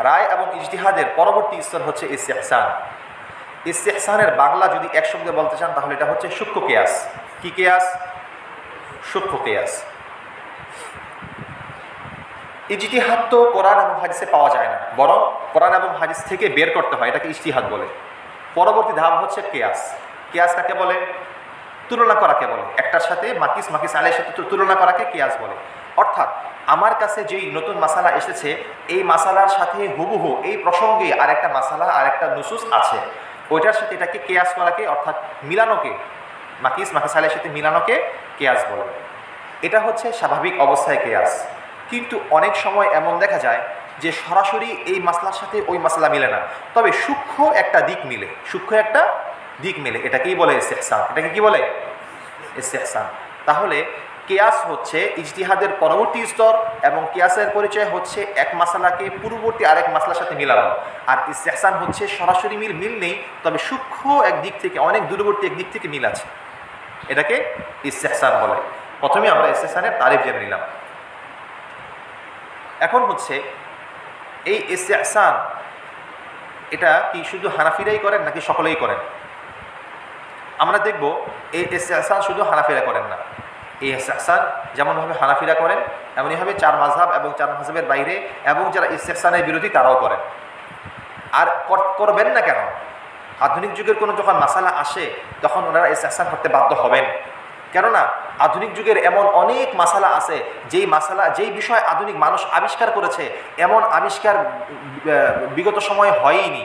রায় এবং ইজতিহাদের পরবর্তী স্তর হচ্ছে ইস্তেহসান। ইস্তেহসানের বাংলা যদি একসঙ্গে বলতে চান তাহলে এটা হচ্ছে সূক্ষ্ম কিয়াস। কি কিয়াস? সূক্ষ্ম কিয়াস। ইজতিহাদ তো কোরআন এবং হাদিসে পাওয়া যায় না, বরং কোরআন এবং হাদিস থেকে বের করতে হয়, এটাকে ইজতিহাদ বলে। পরবর্তী ধাপ হচ্ছে কিয়াস। কিয়াস কাকে বলে? তুলনা করাকে বলে। একটার সাথে মাকিস আলের সাথে তুলনা করাকে কিয়াস বলে। অর্থাৎ আমার কাছে যেই নতুন মাসালা এসেছে, এই মাসালার সাথে হুবহু এই প্রসঙ্গে আরেকটা মাসালা, আরেকটা নুসুস আছে, ওইটার সাথে এটাকে কিয়াস করাকে, অর্থাৎ মিলানোকে, মাকিস আলের সাথে মিলানোকে কিয়াস বলে। এটা হচ্ছে স্বাভাবিক অবস্থায় কিয়াস। কিন্তু অনেক সময় এমন দেখা যায় যে সরাসরি এই মাসলার সাথে ওই মাসলা মিলে না, তবে সূক্ষ্ম একটা দিক মিলে, সূক্ষ্ম একটা দিক মিলে, এটাকেই বলে ইস্তেহসান। এটাকে কি বলে? ইস্তেহসান। তাহলে কিয়াস হচ্ছে ইজতিহাদের পরবর্তী স্তর এবং কিয়াসের পরিচয় হচ্ছে এক মাসালাকে পূর্ববর্তী আরেক মাসলার সাথে মিলানো। আর ইস্তেহসান হচ্ছে সরাসরি মিল নেই, তবে সূক্ষ্ম এক দিক থেকে, অনেক দূরবর্তী এক দিক থেকে মিল আছে, এটাকে ইস্তেহসান বলে। প্রথমে আমরা ইস্তেহসানের তারিফ জেনে নিলাম। এখন হচ্ছে এই ইস্তেহসান, এটা কি শুধু হানাফিরাই করেন নাকি সকলেই করেন? আমরা দেখব এই ইস্তেহসান শুধু হানাফিরা করেন না। এই ইস্তেহসান যেমনভাবে হানাফিরা করেন, এমনইভাবে চার মাযহাব এবং চার মাযহাবের বাইরে এবং যারা ইস্তেহসানের বিরোধী তারাও করেন। আর করবেন না কেন? আধুনিক যুগের কোনো যখন মাসালা আসে তখন ওনারা ইস্তেহসান করতে বাধ্য হবেন। কেননা আধুনিক যুগের এমন অনেক মাসালা আছে, যেই বিষয় আধুনিক মানুষ আবিষ্কার করেছে, এমন আবিষ্কার বিগত সময়ে হয়ইনি।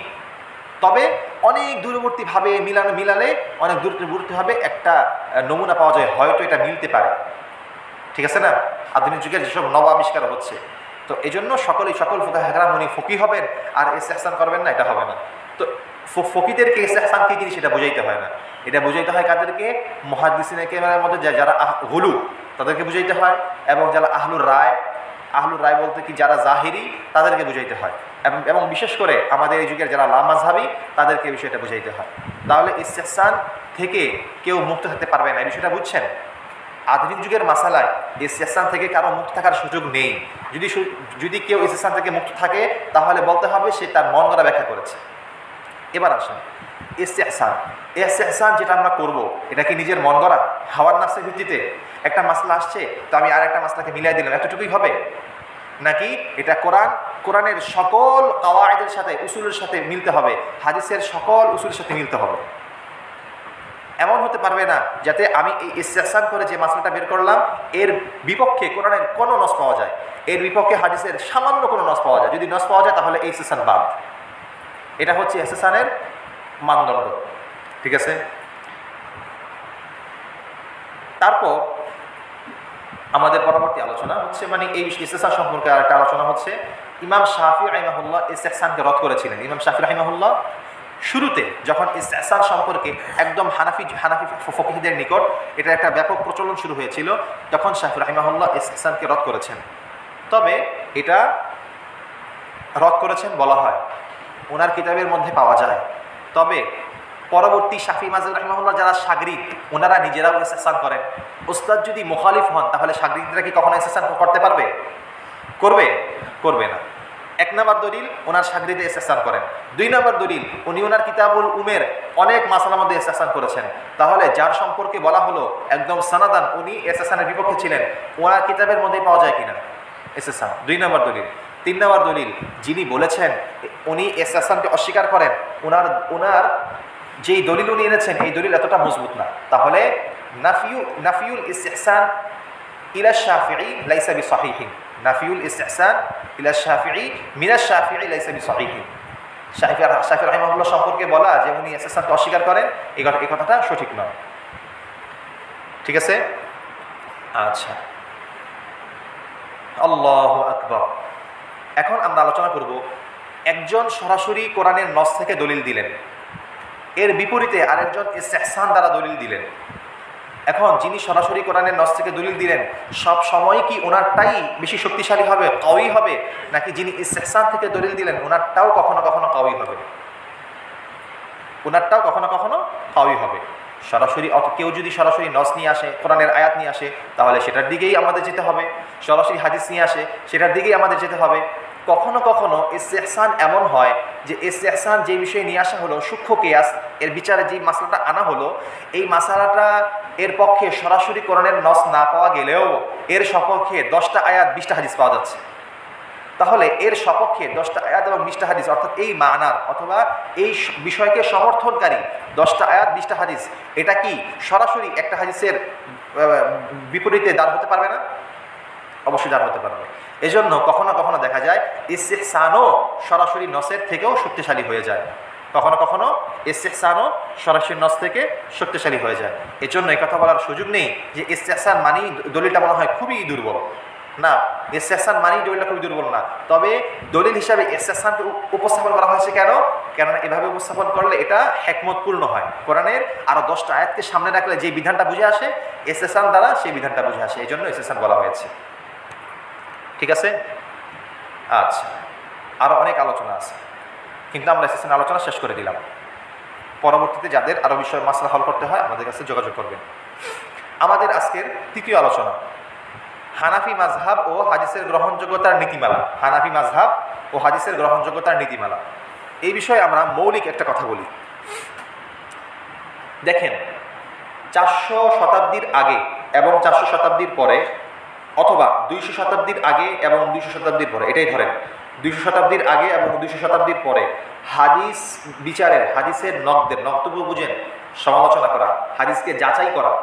তবে অনেক দূরবর্তীভাবে মিলালে অনেক দূরবর্তীভাবে একটা নমুনা পাওয়া যায়, হয়তো এটা মিলতে পারে। ঠিক আছে না? আধুনিক যুগের যেসব নব আবিষ্কার হচ্ছে, তো এই জন্য সকল ফুকাহা কেরাম উনি ফকি হবেন আর ইস্তেহসান করবেন না, এটা হবে না। তো ফকিদেরকে ইস্তেহসান কি জিনিস এটা বুঝাইতে হয় না, এটা বুঝাইতে হয় কাদেরকে? মুহাদ্দিসিনে কেরামের মধ্যে যারা গুলু, তাদেরকে বুঝাইতে হয়, এবং যারা আহলুর রায় বলতে কি যারা জাহিরি, তাদেরকে বুঝাইতে হয়, এবং বিশেষ করে আমাদের এই যুগের যারা লামাযহাবী, তাদেরকে এই বিষয়টা বুঝাইতে হয়। তাহলে ইস্তেহসান থেকে কেউ মুক্ত থাকতে পারবে না, এই বিষয়টা বুঝছেন? আধুনিক যুগের মাসালায় ইস্তেহসান থেকে কারো মুক্ত থাকার সুযোগ নেই। যদি কেউ ইস্তেহসান থেকে মুক্ত থাকে তাহলে বলতে হবে সে তার মন গড়া ব্যাখ্যা করেছে। এবার আসেন ইস্তেহসান যেটা আমরা করব, এটা কি নিজের মন গড়া হাওয়ার নাফসের ভিত্তিতে? একটা মাসলা আসছে তো আমি আরেকটা মাসলাকে মিলাই দিলাম, এতটুকুই হবে? নাকি এটা কোরআনের সকল কাওয়াইদের সাথে, উসুলের সাথে মিলতে হবে, হাদিসের সকল উসুলের সাথে মিলতে হবে? এমন হতে পারবে না যাতে আমি এই ইস্তেহসান করে যে মাসলাটা বের করলাম এর বিপক্ষে কোরআনের কোনো নস পাওয়া যায়, এর বিপক্ষে হাদিসের সামান্য কোনো নস পাওয়া যায়। যদি নস পাওয়া যায় তাহলে এই ইস্তেহসান বাদ। এটা হচ্ছে ইস্তেহসানের মানদণ্ড। ঠিক আছে? তারপর আমাদের পরবর্তী আলোচনা হচ্ছে, মানে এই ইস্তেহসান সম্পর্কে আরেকটা আলোচনা হচ্ছে, ইমাম শাফি রাহিমাহুল্লাহ ইস্তেহসানকে রদ করেছিলেন। ইমাম শাফি রাহিমাহুল্লাহ শুরুতে যখন ইস্তেহসান সম্পর্কে একদম হানাফি ফকিহদের নিকট এটা একটা ব্যাপক প্রচলন শুরু হয়েছিল, তখন শাফি রাহিমাহুল্লাহ ইস্তেহসানকে রদ করেছেন। তবে এটা রদ করেছেন বলা হয়, ওনার কিতাবের মধ্যে পাওয়া যায়। তবে পরবর্তী শাফি মাযহাব রাহিমাহুল্লাহ যারা শাগরিদ, ওনারা নিজেরাও ইস্তেহসান করেন। উস্তাদ যদি মুখালিফ হন তাহলে শাগরিদরা কি কখনো ইস্তেহসান করতে পারবে? করবে না। এক নম্বর দলিল ওনার সাগরিদে ইস্তেহসান করেন। 2 নম্বর দলিল উনি ওনার কিতাবুল উমের অনেক মাসালার মধ্যে ইস্তেহসান করেছেন। তাহলে যার সম্পর্কে বলা হলো একদম সানাদান উনি ইস্তেহসানের বিপক্ষে ছিলেন, ওনার কিতাবের মধ্যে পাওয়া যায় কিনা ইস্তেহসান। 2 নম্বর দলিল। 3 নম্বর দলিল যিনি বলেছেন উনি ইস্তেহসানকে অস্বীকার করেন, ওনার যেই দলিল উনি এনেছেন এই দলিল এতটা মজবুত না। তাহলে নাফিউল ইস্তেহসান ইলা শাফিঈ লাইসা বিসহিহিন, নাফিউল ইস্তেহসান ইলা শাফিঈ মিনাশ শাফিঈ লাইসা বিসহিহিন। শাফিঈ রাহিমাহুল্লাহ সম্পর্কে বলা যে উনি ইস্তেহসানকে অস্বীকার করেন এই কথাটা সঠিক নয়। ঠিক আছে? আচ্ছা, আল্লাহু আকবার। এখন আমরা আলোচনা করব একজন সরাসরি কোরআনের নস থেকে দলিল দিলেন, এর বিপরীতে আরেকজন ইস্তেহসান দ্বারা দলিল দিলেন। এখন যিনি সরাসরি কোরআনের নস থেকে দলিল দিলেন সব সময় কি ওনারটাই বেশি শক্তিশালী হবে, কওয়ি হবে, নাকি যিনি ইস্তেহসান থেকে দলিল দিলেন ওনারটাও কখনো কখনো কওয়ি হবে? ওনারটাও কখনো কখনো কওয়ি হবে। সরাসরি কেউ যদি সরাসরি নস নিয়ে আসে, কোরআনের আয়াত নিয়ে আসে, তাহলে সেটার দিকেই আমাদের যেতে হবে। সরাসরি হাদিস নিয়ে আসে, সেটার দিকেই আমাদের যেতে হবে। কখনো কখনো ইস্তেহসান এমন হয় যে ইস্তেহসান যে বিষয়ে নিয়ে আসা হলো সূক্ষ্ম কিয়াস, এর বিচারে যে মাসলাটা আনা হলো এই মাসালাটা এর পক্ষে সরাসরি কোরআনের নস না পাওয়া গেলেও এর সপক্ষে 10টা আয়াত 20টা হাদিস পাওয়া যাচ্ছে। তাহলে এর সপক্ষে 10টা আয়াত এবং 20টা হাদিস, অর্থাৎ এই মানার অথবা এই বিষয়কে সমর্থনকারী 10টা আয়াত 20টা হাদিস, এটা কি সরাসরি একটা হাদিসের বিপরীতে দাঁড় হতে পারবে না? অবশ্যই দাঁড় হতে পারবে। এজন্য কখনো কখনো দেখা যায় ইস্তেহসানও সরাসরি নসের থেকেও শক্তিশালী হয়ে যায়, কখনো কখনো ইস্তেহসানও সরাসরি নস থেকে শক্তিশালী হয়ে যায়। এজন্য এই কথা বলার সুযোগ নেই যে ইস্তেহসান মানেই দলিলটা মনে হয় খুবই দুর্বল। না, ইস্তেহসান মানেই দলিলটা খুবই দুর্বল না। তবে দলিল হিসাবে ইস্তেহসানকে উপস্থাপন করা হয়েছে কেন? কেননা এভাবে উপস্থাপন করলে এটা হিকমতপূর্ণ হয়। কোরআনের আরও 10টা আয়াতকে সামনে রাখলে যে বিধানটা বুঝে আসে ইস্তেহসান দ্বারা সেই বিধানটা বুঝে আসে, এই জন্য ইস্তেহসান বলা হয়েছে। ঠিক আছে? আচ্ছা, আরও অনেক আলোচনা আছে, কিন্তু আমরা ইস্তেহসানের আলোচনা শেষ করে দিলাম। পরবর্তীতে যাদের আরও বিষয় মাসলা হল করতে হয় আমাদের কাছে যোগাযোগ করবেন। আমাদের আজকের তৃতীয় আলোচনা হানাফি মাযহাব ও হাদিসের গ্রহণযোগ্যতার নীতিমালা। হানাফি মাযহাব ও হাদিসের গ্রহণযোগ্যতার নীতিমালা, এই বিষয়ে আমরা মৌলিক একটা কথা বলি। দেখেন, 400 শতাব্দীর আগে এবং 400 শতাব্দীর পরে, অথবা 200 শতাব্দীর আগে এবং 200 শতাব্দীর পরে, এটাই ধরেন 200 শতাব্দীর আগে এবং 200 শতাব্দীর পরে হাদিস বিচারের, হাদিসের নক্তব্য বুঝেন, সমালোচনা করা, হাদিসকে যাচাই করা,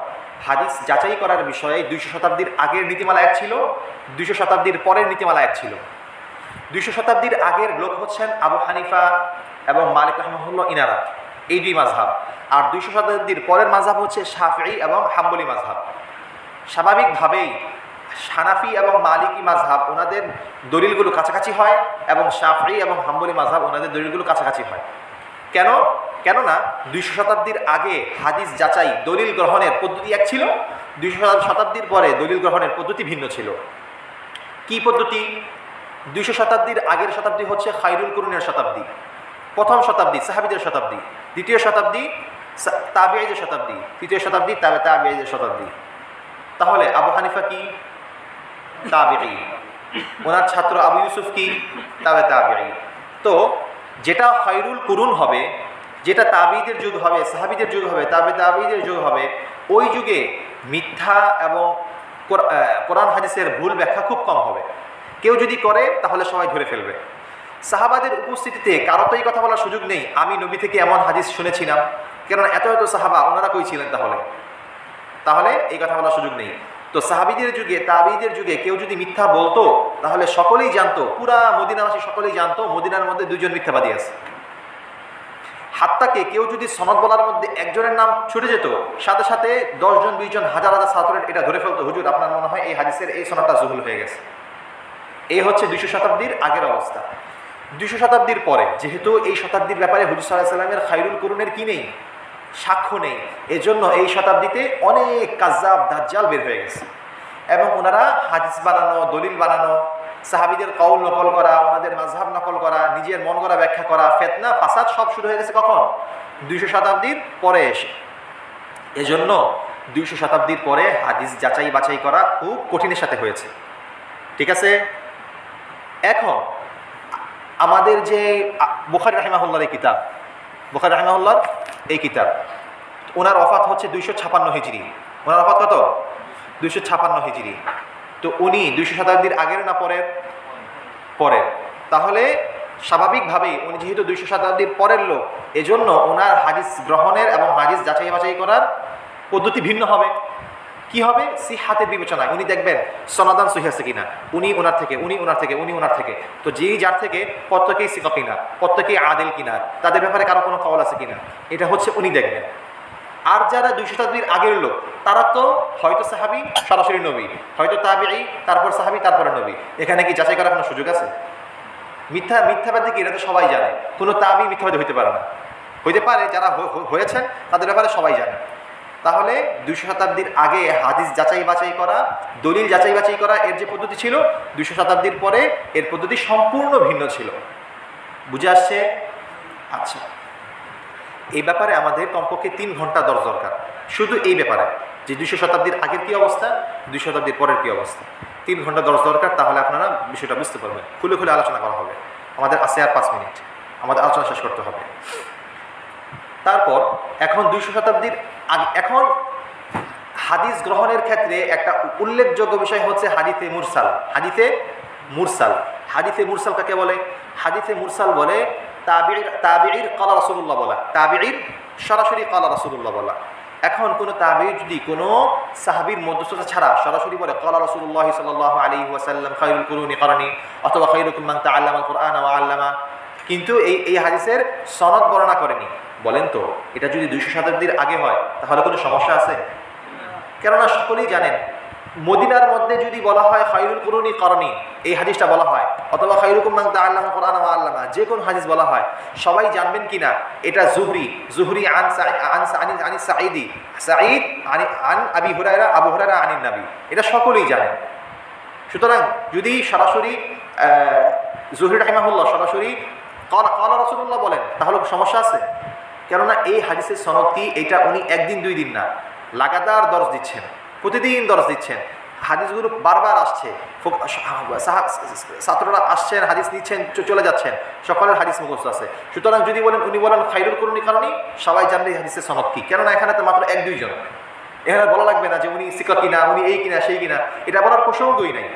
হাদিস যাচাই করার বিষয়ে 200 শতাব্দীর আগের নীতিমালা এক ছিল, 200 শতাব্দীর পরের নীতিমালা এক ছিল। 200 শতাব্দীর আগের লোক হচ্ছেন আবু হানিফা এবং মালিক রাহিমাহুল্লাহ, ইনারা এই 2 মাযহাব। আর 200 শতাব্দীর পরের মাযহাব হচ্ছে শাফিঈ এবং হাম্বলি মাযহাব। স্বাভাবিকভাবেই হানাফি এবং মালিকি মাযহাব ওনাদের দলিলগুলো কাছাকাছি হয় এবং শাফিঈ এবং হাম্বলি মাযহাব ওনাদের দলিলগুলো কাছাকাছি হয়। কেননা 200 শতাব্দীর আগে হাদিস যাচাই দলিল গ্রহণের পদ্ধতি এক ছিল, 200 শতাব্দীর পরে দলিল গ্রহণের পদ্ধতি ভিন্ন ছিল। কি পদ্ধতি? 200 শতাব্দীর আগের শতাব্দী হচ্ছে খায়রুল কুরুনের শতাব্দী, প্রথম শতাব্দী সাহাবীদের শতাব্দী, দ্বিতীয় শতাব্দী তাবিঈদের শতাব্দী, তৃতীয় শতাব্দী তাবিঈদের শতাব্দী। তাহলে আবু হানিফা কি? তাবিঈ। ওনার ছাত্র আবু ইউসুফ কি? তাবিঈ। তো যেটা খায়রুল কুরুন হবে, যেটা তাবিঈদের যুগ হবে, সাহাবীদের যুগ হবে, তাবিঈদের যুগ হবে, ওই যুগে মিথ্যা এবং কোরআন হাদিসের ভুল ব্যাখ্যা খুব কম হবে। কেউ যদি করে তাহলে সবাই ধরে ফেলবে। সাহাবাদের উপস্থিতিতে কারো তো এই কথা বলার সুযোগ নেই আমি নবী থেকে এমন হাদিস শুনেছিলাম, কেননা এত এত সাহাবা, ওনারা কই ছিলেন? তাহলে এই কথা বলার সুযোগ নেই। তো সাহাবীদের যুগে, তাবিঈদের যুগে কেউ যদি মিথ্যা বলতো তাহলে সকলেই জানতো, পুরা মদিনাবাসী সকলেই জানতো মদিনার মধ্যে 2 জন মিথ্যাবাদী আছে। হাত্তাকে কেউ যদি সনদ বলার মধ্যে একজনের নাম ছুটে যেত, সাথে সাথে 10 জন 20 জন হাজার হাজার ছাত্রের এটা ধরে ফেলতো, হুজুর আপনার মনে হয় এই হাদিসের এই সনদটা জহুল হয়ে গেছে। এই হচ্ছে 200 শতাব্দীর আগের অবস্থা। 200 শতাব্দীর পরে যেহেতু এই শতাব্দীর ব্যাপারে হুজুর সাল্লাল্লাহু আলাইহি ওয়াসাল্লামের খায়রুল কুরুনের কি নেই, সাক্ষ্য নেই, এজন্য এই শতাব্দীতে অনেক কাজ্জাব দাজ্জাল বের হয়ে গেছে এবং ওনারা হাদিস বানানো, দলিল বানানো, সাহাবীদের কওল নকল করা, ওনাদের মাযহাব নকল করা, নিজের মন গড়া ব্যাখ্যা করা, ফিতনা ফাসাদ সব শুরু হয়ে গেছে কখন? 200 শতাব্দীর পরে এসে। এজন্য 200 শতাব্দীর পরে হাদিস যাচাই বাছাই করা খুব কঠিনের সাথে হয়েছে। ঠিক আছে? এখন আমাদের যে বুখারী রাহিমাহুল্লাহর এই কিতাব, বুখারী রাহিমাহুল্লাহর এই কিতাব, ওনার ওফাত হচ্ছে 256 হিজরি। ওনার ওফাত কত? 256 হিজরি। তো উনি 200 শতাব্দীর আগের না পরের? পরের। তাহলে স্বাভাবিকভাবেই উনি যেহেতু 200 শতাব্দীর পরের লোক, এজন্য ওনার হাদিস গ্রহণের এবং হাদিস যাচাই বাছাই করার পদ্ধতি ভিন্ন হবে। কি হবে? সিহাতের বিবেচনায় উনি দেখবেন সনাদান সহি আছে কিনা, উনি ওনার থেকে, উনি ওনার থেকে, উনি ওনার থেকে। তো যেই যার থেকে প্রত্যেকেই সিকা কিনা, প্রত্যেকেই আদেল কিনা, তাদের ব্যাপারে কারো কোনো কওল আছে কিনা, এটা হচ্ছে উনি দেখবেন। আর যারা 200 শতাব্দীর আগের লোক, তারা তো হয়তো সাহাবী সরাসরি নবী, হয়তো তাবিঈ তারপর সাহাবী তারপরে নবী। এখানে কি যাচাই করার কোনো সুযোগ আছে? মিথ্যাবাদী কি? এটা তো সবাই জানে। কোনো তাবিঈ মিথ্যাবাদী হইতে পারে না। হইতে পারে যারা হয়েছেন তাদের ব্যাপারে সবাই জানে। তাহলে 200 শতাব্দীর আগে হাদিস যাচাই বাছাই করা, দলিল যাচাই বাছাই করা এর যে পদ্ধতি ছিল, 200 শতাব্দীর পরে এর পদ্ধতি সম্পূর্ণ ভিন্ন ছিল। বুঝে আসছে? আচ্ছা, এই ব্যাপারে আমাদের কমপক্ষে 3 ঘন্টা দরকার, শুধু এই ব্যাপারে যে 200 শতাব্দীর আগের কী অবস্থা, 200 শতাব্দীর পরের কী অবস্থা। 3 ঘন্টা দরকার, তাহলে আপনারা বিষয়টা বুঝতে পারবেন। খুলে খুলে আলোচনা করা হবে। আমাদের আছে আর 5 মিনিট, আমাদের আলোচনা শেষ করতে হবে। তারপর এখন 200 শতাব্দীর আগে, এখন হাদিস গ্রহণের ক্ষেত্রে একটা উল্লেখযোগ্য বিষয় হচ্ছে হাদিসে মুরসাল। হাদিসে মুরসাল, হাদিসে মুরসাল কাকে বলে? হাদিসে মুরসাল বলে তাবিঈর ক্বালা রাসূলুল্লাহ বলা, তাবিঈর সরাসরি ক্বালা রাসূলুল্লাহ বলা। এখন কোনো তাবিঈ যদি কোনো সাহাবীর মধ্যস্থতা ছাড়া সরাসরি বলে ক্বালা রাসূলুল্লাহ সাল্লাল্লাহু আলাইহি ওয়াসাল্লাম খায়রুল কুরুনি করনি, অথবা খায়রুকুম মান তাআল্লামাল কুরআন ওয়া আল্লামা, কিন্তু এই হাদিসের সনদ বর্ণনা করেনি, বলেন তো এটা যদি 200 শতাব্দীর আগে হয় তাহলে কোনো সমস্যা আছে? কেননা সকলেই জানেন মদিনার মধ্যে যদি বলা হয় খায়রুল কুরুনি করনি, এই হাদিসটা বলা হয়, অথবা খায়রুকুম মান তাআল্লামাল কুরআন ওয়া আল্লামা, যে কোন হাদিস বলা হয়, সবাই জানবেন কিনা এটা জুহরি আন সাঈদি, সাঈদ আন আবি হুরায়রা, আবু হুরায়রা আনিন নবী, এটা সকলেই জানেন। সুতরাং যদি সরাসরি জুহরি রাহিমাহুল্লাহ সরাসরি ক্বালা রাসূলুল্লাহ বলেন তাহলে সমস্যা আছে? কেননা এই হাদিসের সনদ কি, এটা উনি একদিন 2 দিন না, লাগাতার দরজ দিচ্ছেন, প্রতিদিন দরজ দিচ্ছেন, হাদিসগুলো বারবার আসছে, ছাত্ররা আসছেন, হাদিস নিচ্ছেন, চলে যাচ্ছেন, সকলের হাদিস মুখস্থ আছে। সুতরাং যদি বলেন উনি বলেন খায়রুল কুরুনি কারণে, সবাই জানবে এই হাদিসের সনদ কি। কেননা এখানে তো মাত্র 1-2 জন, এখানে বলা লাগবে না যে উনি সিকা কিনা, উনি এই কিনা সেই কিনা, এটা বলার প্রসঙ্গই নাই।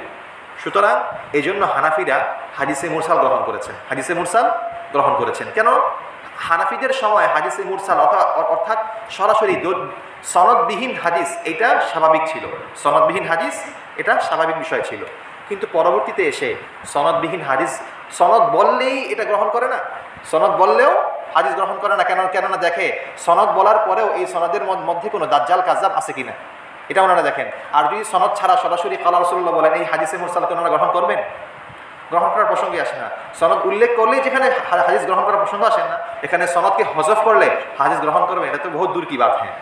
সুতরাং এই জন্য হানাফিরা হাদিসে মুরসাল গ্রহণ করেছেন, হাদিসে মুরসাল গ্রহণ করেছেন। কেন? হানাফিদের সময় হাদিসে মুরসাল অর্থাৎ সরাসরি সনদবিহীন হাদিস এটা স্বাভাবিক ছিল, সনদবিহীন হাদিস এটা স্বাভাবিক বিষয় ছিল। কিন্তু পরবর্তীতে এসে সনদবিহীন হাদিস, সনদ বললেই এটা গ্রহণ করে না, সনদ বললেও হাদিস গ্রহণ করে না। কেননা দেখে সনদ বলার পরেও এই সনদের মধ্যে কোনো দাজ্জাল কাযাব আছে কিনা, এটা ওনারা দেখেন। আর যদি সনদ ছাড়া সরাসরি ক্বালা রাসূলুল্লাহ বলেন, এই হাদিসে মুরসালকে ওনারা গ্রহণ করবেন? গ্রহণ করার প্রসঙ্গে আসে না। সনদ উল্লেখ করলেই যেখানে হাদিস গ্রহণ করার প্রসঙ্গ আসে না, এখানে সনদকে হযফ করলে হাদিস গ্রহণ করবে, এটা তো বহুত দূর কি বাত। হ্যাঁ,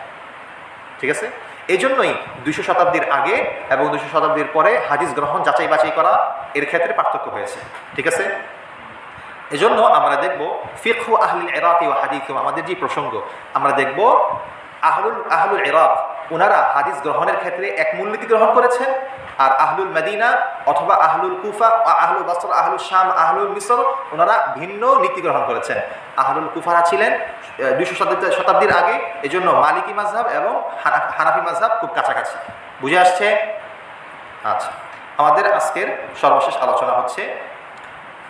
ঠিক আছে। এই জন্যই 200 শতাব্দীর আগে এবং 200 শতাব্দীর পরে হাদিস গ্রহণ যাচাই বাছাই করা এর ক্ষেত্রে পার্থক্য হয়েছে, ঠিক আছে। এজন্য আমরা দেখব ফিকহু আহলুল ইরাক ওয়া হাদিস, আমাদের যে প্রসঙ্গ আমরা দেখব আহলুল ইরাক ওনারা হাদিস গ্রহণের ক্ষেত্রে এক মূলনীতি গ্রহণ করেছেন, আর আহলুল মদিনা অথবা আহলুল কুফা, আহলুল বাসরা, আহলুল শাম, আহলুল মিসর ওনারা ভিন্ন নীতি গ্রহণ করেছেন। আহলুল কুফারা ছিলেন 200 শতাব্দীর আগে, এজন্য মালিকি মাযহাব এবং হানাফি মাযহাব খুব কাছাকাছি। বুঝে আসছে? আচ্ছা, আমাদের আজকের সর্বশেষ আলোচনা হচ্ছে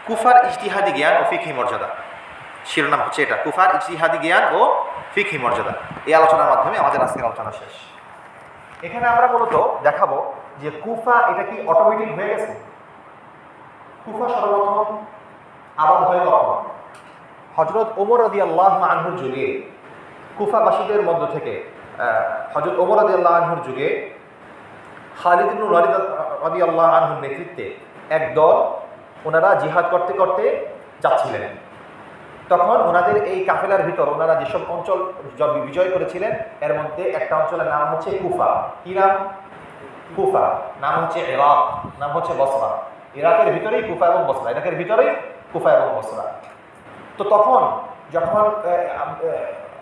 কুফার ইজতিহাদি জ্ঞান ও ফিকহি মর্যাদা। শিরোনাম হচ্ছে এটা, কুফার ইজতিহাদি জ্ঞান ও ফিকহি মর্যাদা। এই আলোচনার মাধ্যমে আমাদের আজকের আলোচনা শেষ। এখানে আমরা মূলত দেখাবো যে কুফা এটা কি অটোমেটিক হয়ে গেছে। কুফা সর্বপ্রথম আবাদ হয়ে কখন? হযরত ওমর রাদিয়াল্লাহু আনহুর যুগে কুফাবাসীদের মধ্য থেকে হযরত ওমর রাদিয়াল্লাহু আনহুর যুগে খালিদ ইবনে ওয়ালিদ রাদিয়াল্লাহু আনহুর নেতৃত্বে এক দল ওনারা জিহাদ করতে করতে যাচ্ছিলেন। তখন ওনাদের এই কাফেলার ভিতর ওনারা যেসব অঞ্চল বিজয় করেছিলেন এর মধ্যে একটা অঞ্চলের নাম হচ্ছে কুফা। কি নাম? কুফা। নাম হচ্ছে ইরাক, নাম হচ্ছে বসরা। ইরাকের ভিতরেই কুফা এবং বসরা, ইরাকের ভিতরেই কুফা এবং বসরা। তো তখন যখন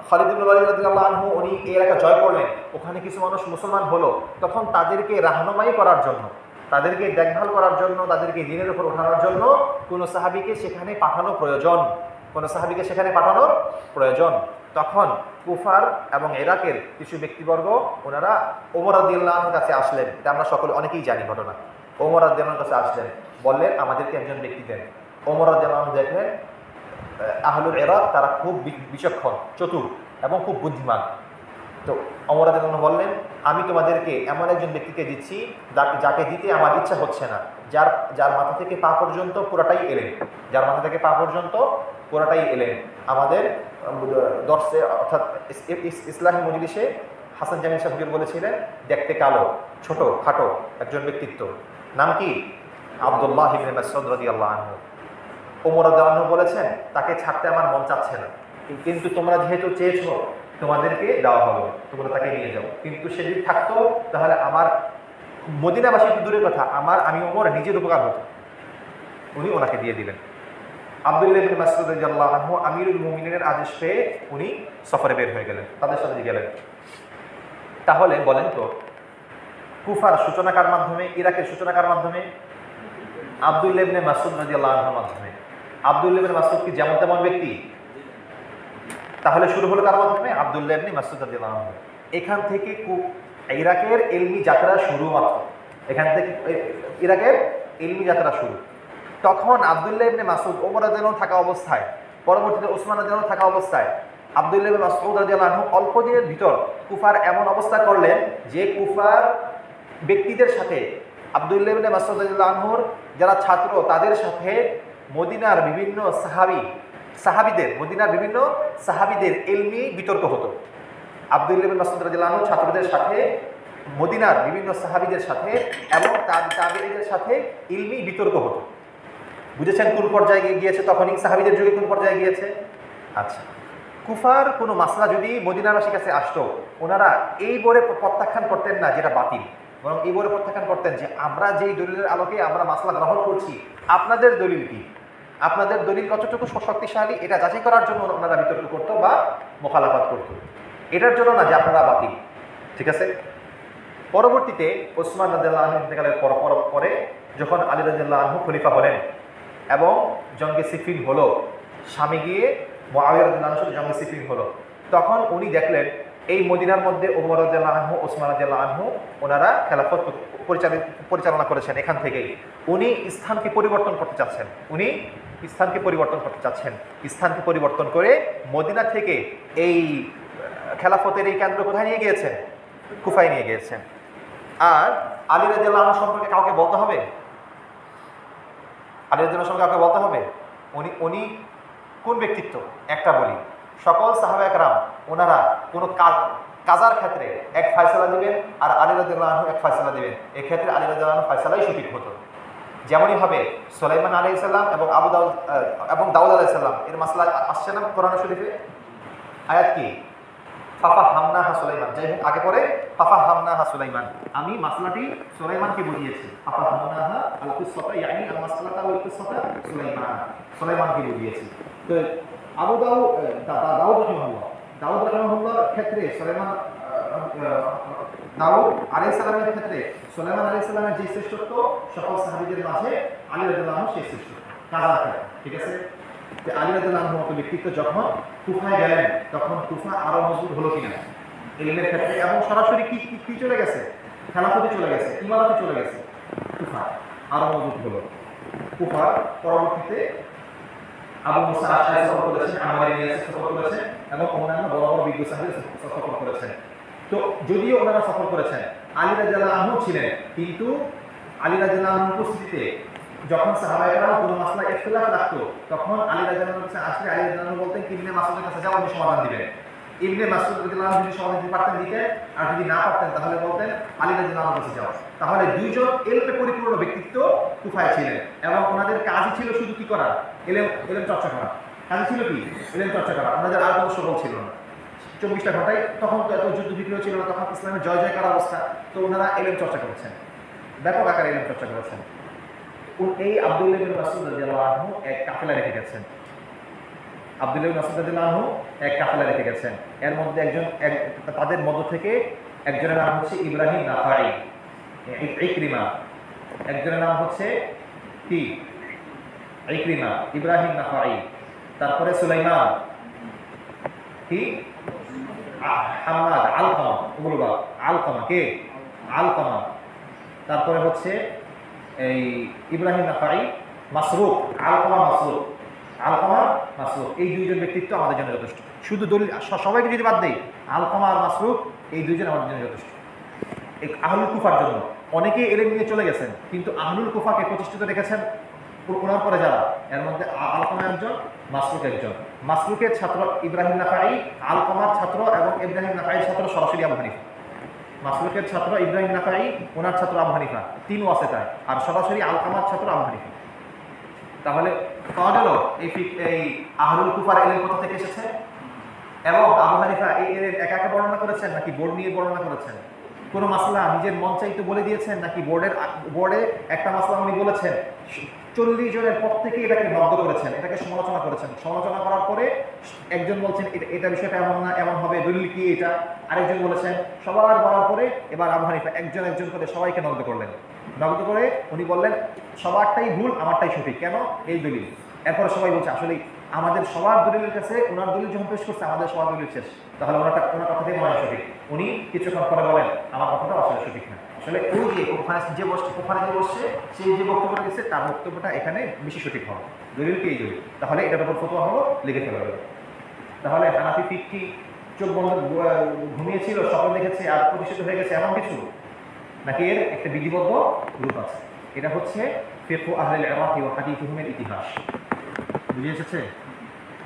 খালিদ ইবনে ওয়ালিদ রাদিয়াল্লাহু আনহু উনি এই এলাকা জয় করলেন, ওখানে কিছু মানুষ মুসলমান হলো, তখন তাদেরকে রাহনুমাই করার জন্য তাদেরকে দেখভাল করার জন্য, তাদেরকে দিনের উপর ওঠানোর জন্য কোনো সাহাবীকে সেখানে পাঠানো প্রয়োজন, কোনো সাহাবীকে সেখানে পাঠানোর প্রয়োজন। তখন কুফার এবং ইরাকের কিছু ব্যক্তিবর্গ ওনারা ওমর রাদিয়াল্লাহু আনহুর কাছে আসলেন। এটা আমরা সকলে অনেকেই জানি ঘটনা। ওমর রাদিয়াল্লাহু আনহুর কাছে আসলেন, বললেন আমাদেরকে একজন ব্যক্তি দেন। ওমর রাদিয়াল্লাহু আনহু দেখলেন আহলুল ইরাক তারা খুব বিচক্ষণ, চতুর এবং খুব বুদ্ধিমান। তো ওমর রাদিয়াল্লাহু আনহু বললেন আমি তোমাদেরকে এমন একজন ব্যক্তিকে দিচ্ছি যাকে দিতে আমার ইচ্ছা হচ্ছে না, যার মাথা থেকে পা পর্যন্ত পুরোটাই এলেন, যার মাথা থেকে পা পর্যন্ত পুরোটাই এলেন। আমাদের দর্শে অর্থাৎ ইসলামী মজলিসে হাসান জামিল সাহেব হুজুর বলেছিলেন দেখতে কালো, ছোট খাটো একজন ব্যক্তিত্ব, নাম কি? আব্দুল্লাহ ইবনে মাসউদ রাদিয়াল্লাহু আনহু। ওমর রাদিয়াল্লাহু আনহু বলেছেন তাকে ছাড়তে আমার মন চাচ্ছে না, কিন্তু তোমরা যেহেতু চেয়েছো তোমাদেরকে দেওয়া হবে, তোমরা তাকে নিয়ে যাও। কিন্তু সে যদি থাকতো তাহলে আমার মদিনাবাসী তো দূরের কথা, আমি ওমর নিজের উপকার হতো। উনি ওনাকে দিয়ে দিলেন। আব্দুল্লাহ ইবনে মাসউদ রাদিয়াল্লাহু আনহু আমিরুল মুমিনিনের আদেশ পেয়ে উনি সফরে বের হয়ে গেলেন, তাদের সাথে গেলেন। তাহলে বলেন তো কুফার সূচনা কার মাধ্যমে, ইরাকের সূচনা কার মাধ্যমে? আব্দুল্লাহ ইবনে মাসউদ রাদিয়াল্লাহু আনহুর মাধ্যমে। আব্দুল্লাহ ইবনে মাসউদ কি যেমন তেমন ব্যক্তি? তাহলে শুরু হলো কার মাধ্যমে? আব্দুল্লাহ ইবনে মাসউদ রাদিয়াল্লাহু আনহু। এখান থেকে ইরাকের ইলমি যাত্রা শুরু মাত্র, এখান থেকে ইরাকের ইলমি যাত্রা শুরু। তখন আব্দুল্লাহ ইবনে মাসউদ ওমর রাদিয়াল্লাহু আনহু থাকা অবস্থায়, পরবর্তীতে ওসমান রাদিয়াল্লাহু আনহু থাকা অবস্থায় আব্দুল্লাহ ইবনে মাসউদ রাদিয়াল্লাহু আনহু অল্প দিনের ভিতর কুফার এমন অবস্থা করলেন যে কুফার ব্যক্তিদের সাথে আব্দুল্লাহ ইবনে মাসউদ রাদিয়াল্লাহু আনহুর যারা ছাত্র তাদের সাথে মদিনার বিভিন্ন সাহাবীদের ইলমি বিতর্ক হতো। আব্দুল্লাহ ইবনে মাসউদ রাদিয়াল্লাহু আনহু ছাত্রদের সাথে মদিনার বিভিন্ন সাহাবীদের সাথে এবং তাবেঈদের সাথে ইলমি বিতর্ক হতো। বুঝেছেন কোন পর্যায়ে গিয়েছে? তখনই সাহাবীদের যুগে কোন পর্যায়ে গিয়েছে? আচ্ছা, কুফার কোনো মাসলা যদি মদিনাবাসীর কাছে আসতো, ওনারা এই বলে প্রত্যাখ্যান করতেন না যেটা বাতিল, বরং এই বলে প্রত্যাখ্যান করতেন যে আমরা যেই দলিলের আলোকে আমরা মাসলা গ্রহণ করছি, আপনাদের দলিল কি, আপনাদের দলিল কতটুকু শক্তিশালী, এটা যাচাই করার জন্য ওনারা বিতর্ক করতো বা মোখালাফাত করতো, এটার জন্য না যে আপনারা বাতিল। ঠিক আছে। পরবর্তীতে ওসমান রাদিয়াল্লাহু আনহু ইন্তেকালের পরে যখন আলী রাদিয়াল্লাহু আনহু খলিফা হলেন এবং জঙ্গে সিফিন হলো, স্বামী গিয়ে মুআবিয়া রাদিয়াল্লাহু আনহু জঙ্গে সিফিন হলো, তখন উনি দেখলেন এই মদিনার মধ্যে ওমর রাদিয়াল্লাহু আনহু, ওসমান রাদিয়াল্লাহু আনহু ওনারা খেলাফত পরিচালনা করেছেন। এখান থেকেই উনি স্থানকে পরিবর্তন করতে চাচ্ছেন, স্থানকে পরিবর্তন করে মদিনা থেকে এই খেলাফতের এই কেন্দ্র কোথায় নিয়ে গিয়েছেন? কুফায় নিয়ে গিয়েছেন। আর আলী রাদিয়াল্লাহু আনহু সম্পর্কে কাউকে বলতে হবে, উনি কোন ব্যক্তিত্ব? একটা বলি, সকল সাহাবা একরাম ওনারা কোনো কাজার ক্ষেত্রে এক ফয়সালা দিবেন আর আলী রাদিয়াল্লাহু আনহু এক ফয়সালা দিবেন, এক্ষেত্রে আলী রাদিয়াল্লাহু আনহু ফয়সালাই সঠিক হতো। যেমনই হবে সুলাইমান আলাইহিস সালাম এবং দাউদ আলাইহিস সালাম এর মাসলা আসছে না কোরআন শরীফে? আয়াত কি? ফাফা হামনাহা সুলাইমান। যাই হোক, আগে পরে ফাফা হামনাহা সুলাইমান, আমি মাসলাটি সুলাইমানকে বুঝিয়েছি। ফাফা হামনাহা আল কিসসাতা ইয়ানি আল মাসলাতা ওয়াল কিসসাতা সুলাইমানকে বুঝিয়েছি। তো দাউদ রাহিমাহুল্লাহর ক্ষেত্রে দাউদ আলাইহিস সালামের ক্ষেত্রে সুলাইমান আলাইহিস সালামের যে শ্রেষ্ঠত্ব সকল সাহাবীদের মাঝে আলী রাদিয়াল্লাহু আনহু সেই শ্রেষ্ঠত্ব কাজার ক্ষেত্রে। ঠিক আছে। যে আলী রাদিয়াল্লাহু আনহু মতো ব্যক্তিত্ব যখন কুফায় গেলেন তখন কুফা আরো মজবুত হলো কিনা ইলমের ক্ষেত্রে, এবং সরাসরি কি চলে গেছে? খেলাফতে চলে গেছে, ইমারতে চলে গেছে। কুফা আরো মজবুত হলো। কুফা পরবর্তীতে আবু মুসা আশআরী সফর করেছেন, আম্মার ইবনে ইয়াসির সফর করেছেন এবং অন্যান্য বড় বড় বিজ্ঞ সাহাবী সফর করেছেন। তো যদিও ওনারা সফর করেছেন, আলী রাদিয়াল্লাহু আনহু ছিলেন, কিন্তু আলী রাদিয়াল্লাহু আনহুর উপস্থিতিতে যখন সাহাবায়েরা কোনো মাসলা ইখতিলাফ রাখতো তখন আলী রাদিয়াল্লাহু আনহু কাছে আসলে আলী রাদিয়াল্লাহু আনহু বলতেন ইবনে মাসউদের কাছে যাও, উনি সমাধান দিবেন। ইবনে মাসউদ রাদিয়াল্লাহু আনহু যদি সমাধান দিতে পারতেন দিতেন, আর যদি না পারতেন তাহলে বলতেন আলী রাদিয়াল্লাহু আনহুর কাছে যাও। তাহলে দুইজন ইলমে পরিপূর্ণ ব্যক্তিত্ব কুফায় ছিলেন এবং ওনাদের কাজই ছিল শুধু কি করা? ইলম চর্চা করা। কাজই ছিল কি? ইলম চর্চা করা। ওনাদের আর কোনো সকল ছিল না। 24টা ঘন্টায়, তখন তো এত যুদ্ধ বিগ্রহ ছিল না, তখন ইসলামের জয় জয়কার অবস্থা, তো ওনারা ইলম চর্চা করেছেন, ব্যাপক আকারে ইলম চর্চা করেছেন। এই আব্দুল্লাহ ইবনে মাসউদ রাদিয়াল্লাহু আনহু এক কাফেলা রেখে গেছেন। এর মধ্যে তাদের মধ্য থেকে একজনের নাম হচ্ছে ইব্রাহিম নাখাই, ইকরিমা। একজনের নাম হচ্ছে কি ইকরিমা, ইব্রাহিম নাখাই, তারপরে সুলাইমান কি হাম্মাদ, আলকামা, ওগুলো বা আলকামা কে আলকামা, তারপরে হচ্ছে এই ইব্রাহিম নাখাই, মাসরুক, আলকামা মাসরুক, আলকামা মাসরুক, এই দুইজন ব্যক্তিত্ব আমাদের জন্য যথেষ্ট। শুধু দলিল সবাইকে যদি বাদ দেই, আলকামা আর মাসরুক এই দুইজন আমাদের জন্য যথেষ্ট। এই আহলুল কুফার জন্য অনেকেই এলেম নিয়ে চলে গেছেন, কিন্তু আহলুল কুফাকে প্রতিষ্ঠিত রেখেছেন ওনার পরে যারা, এর মধ্যে আলকামা একজন, মাসরুক একজন। মাসরুকের ছাত্র ইব্রাহিম নাখাই, আলকামার ছাত্র এবং ইব্রাহিম নাখাইয়ের ছাত্র সরাসরি আবু হানিফা। মাসরুকের ছাত্র ইব্রাহিম নাখাই, ওনার ছাত্র আবু হানিফা, 3 ওয়াসিতায়, আর সরাসরি আলকামার ছাত্র আবু হানিফা। তাহলে পাওয়া গেল এই আহলুল কুফার এলেম কোথা থেকে এসেছে, এবং আবু হানিফা এই এলেম একা একা বর্ণনা করেছেন নাকি বোর্ড নিয়ে বর্ণনা করেছেন, কোনো মাসলা নিজের মন চাইতে বলে দিয়েছেন নাকি বোর্ডে একটা মাসলা উনি বলেছেন, 40 জনের প্রত্যেকে এটাকে নব্দ করেছেন, এটাকে সমালোচনা করেছেন। সমালোচনা করার পরে একজন বলছেন এটা বিষয়টা এমন না, এমন হবে, দলিল কি এটা, আরেকজন বলেছেন, সবার বলার পরে এবার আবু হানিফা একজন একজন করে সবাইকে নব্দ করলেন। নব্দ করে উনি বললেন সবারটাই ভুল, আমারটাই সঠিক, কেন এই দলিল। এরপরে সবাই বলছে আসলে আমাদের সবার দলিলের কাছে ওনার দলিল যখন পেশ করছে আমাদের সবার দলিল শেষ, তাহলে ওনার কথা থেকে মনে সঠিক। উনি কিছুক্ষণ পরে বলেন আমার কথাটা আসলে সঠিক না, আসলে ওই যে ওখানে যে বসছে সেই যে বক্তব্যটা দিচ্ছে তার বক্তব্যটা এখানে বেশি সঠিক হবে, দলিল কি এই দলিল, তাহলে এটার উপর ফতোয়া হলো, লিখে ফেলা হলো। তাহলে হানাফি ফিক কি চোখ বন্ধ ঘুমিয়েছিল, স্বপ্ন দেখেছে আর প্রতিষ্ঠিত হয়ে গেছে এমন কিছু, নাকি এর একটা বিধিবদ্ধ রূপ আছে? এটা হচ্ছে ফিকহু আহলিল ইরাক ওয়া হাদিসুহুমের ইতিহাস। বুঝে এসেছে?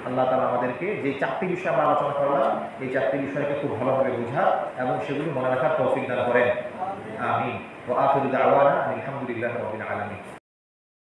আল্লাহ তাআলা আমাদেরকে যে 4টি বিষয় আমরা আলোচনা করলাম, এই 4টি বিষয়কে খুব ভালোভাবে বোঝার এবং সেগুলো মনে রাখার তৌফিক দান করেন। আমিন। ওয়া আখিরু দাওয়ানা আলহামদুলিল্লাহি রাব্বিল আলামিন।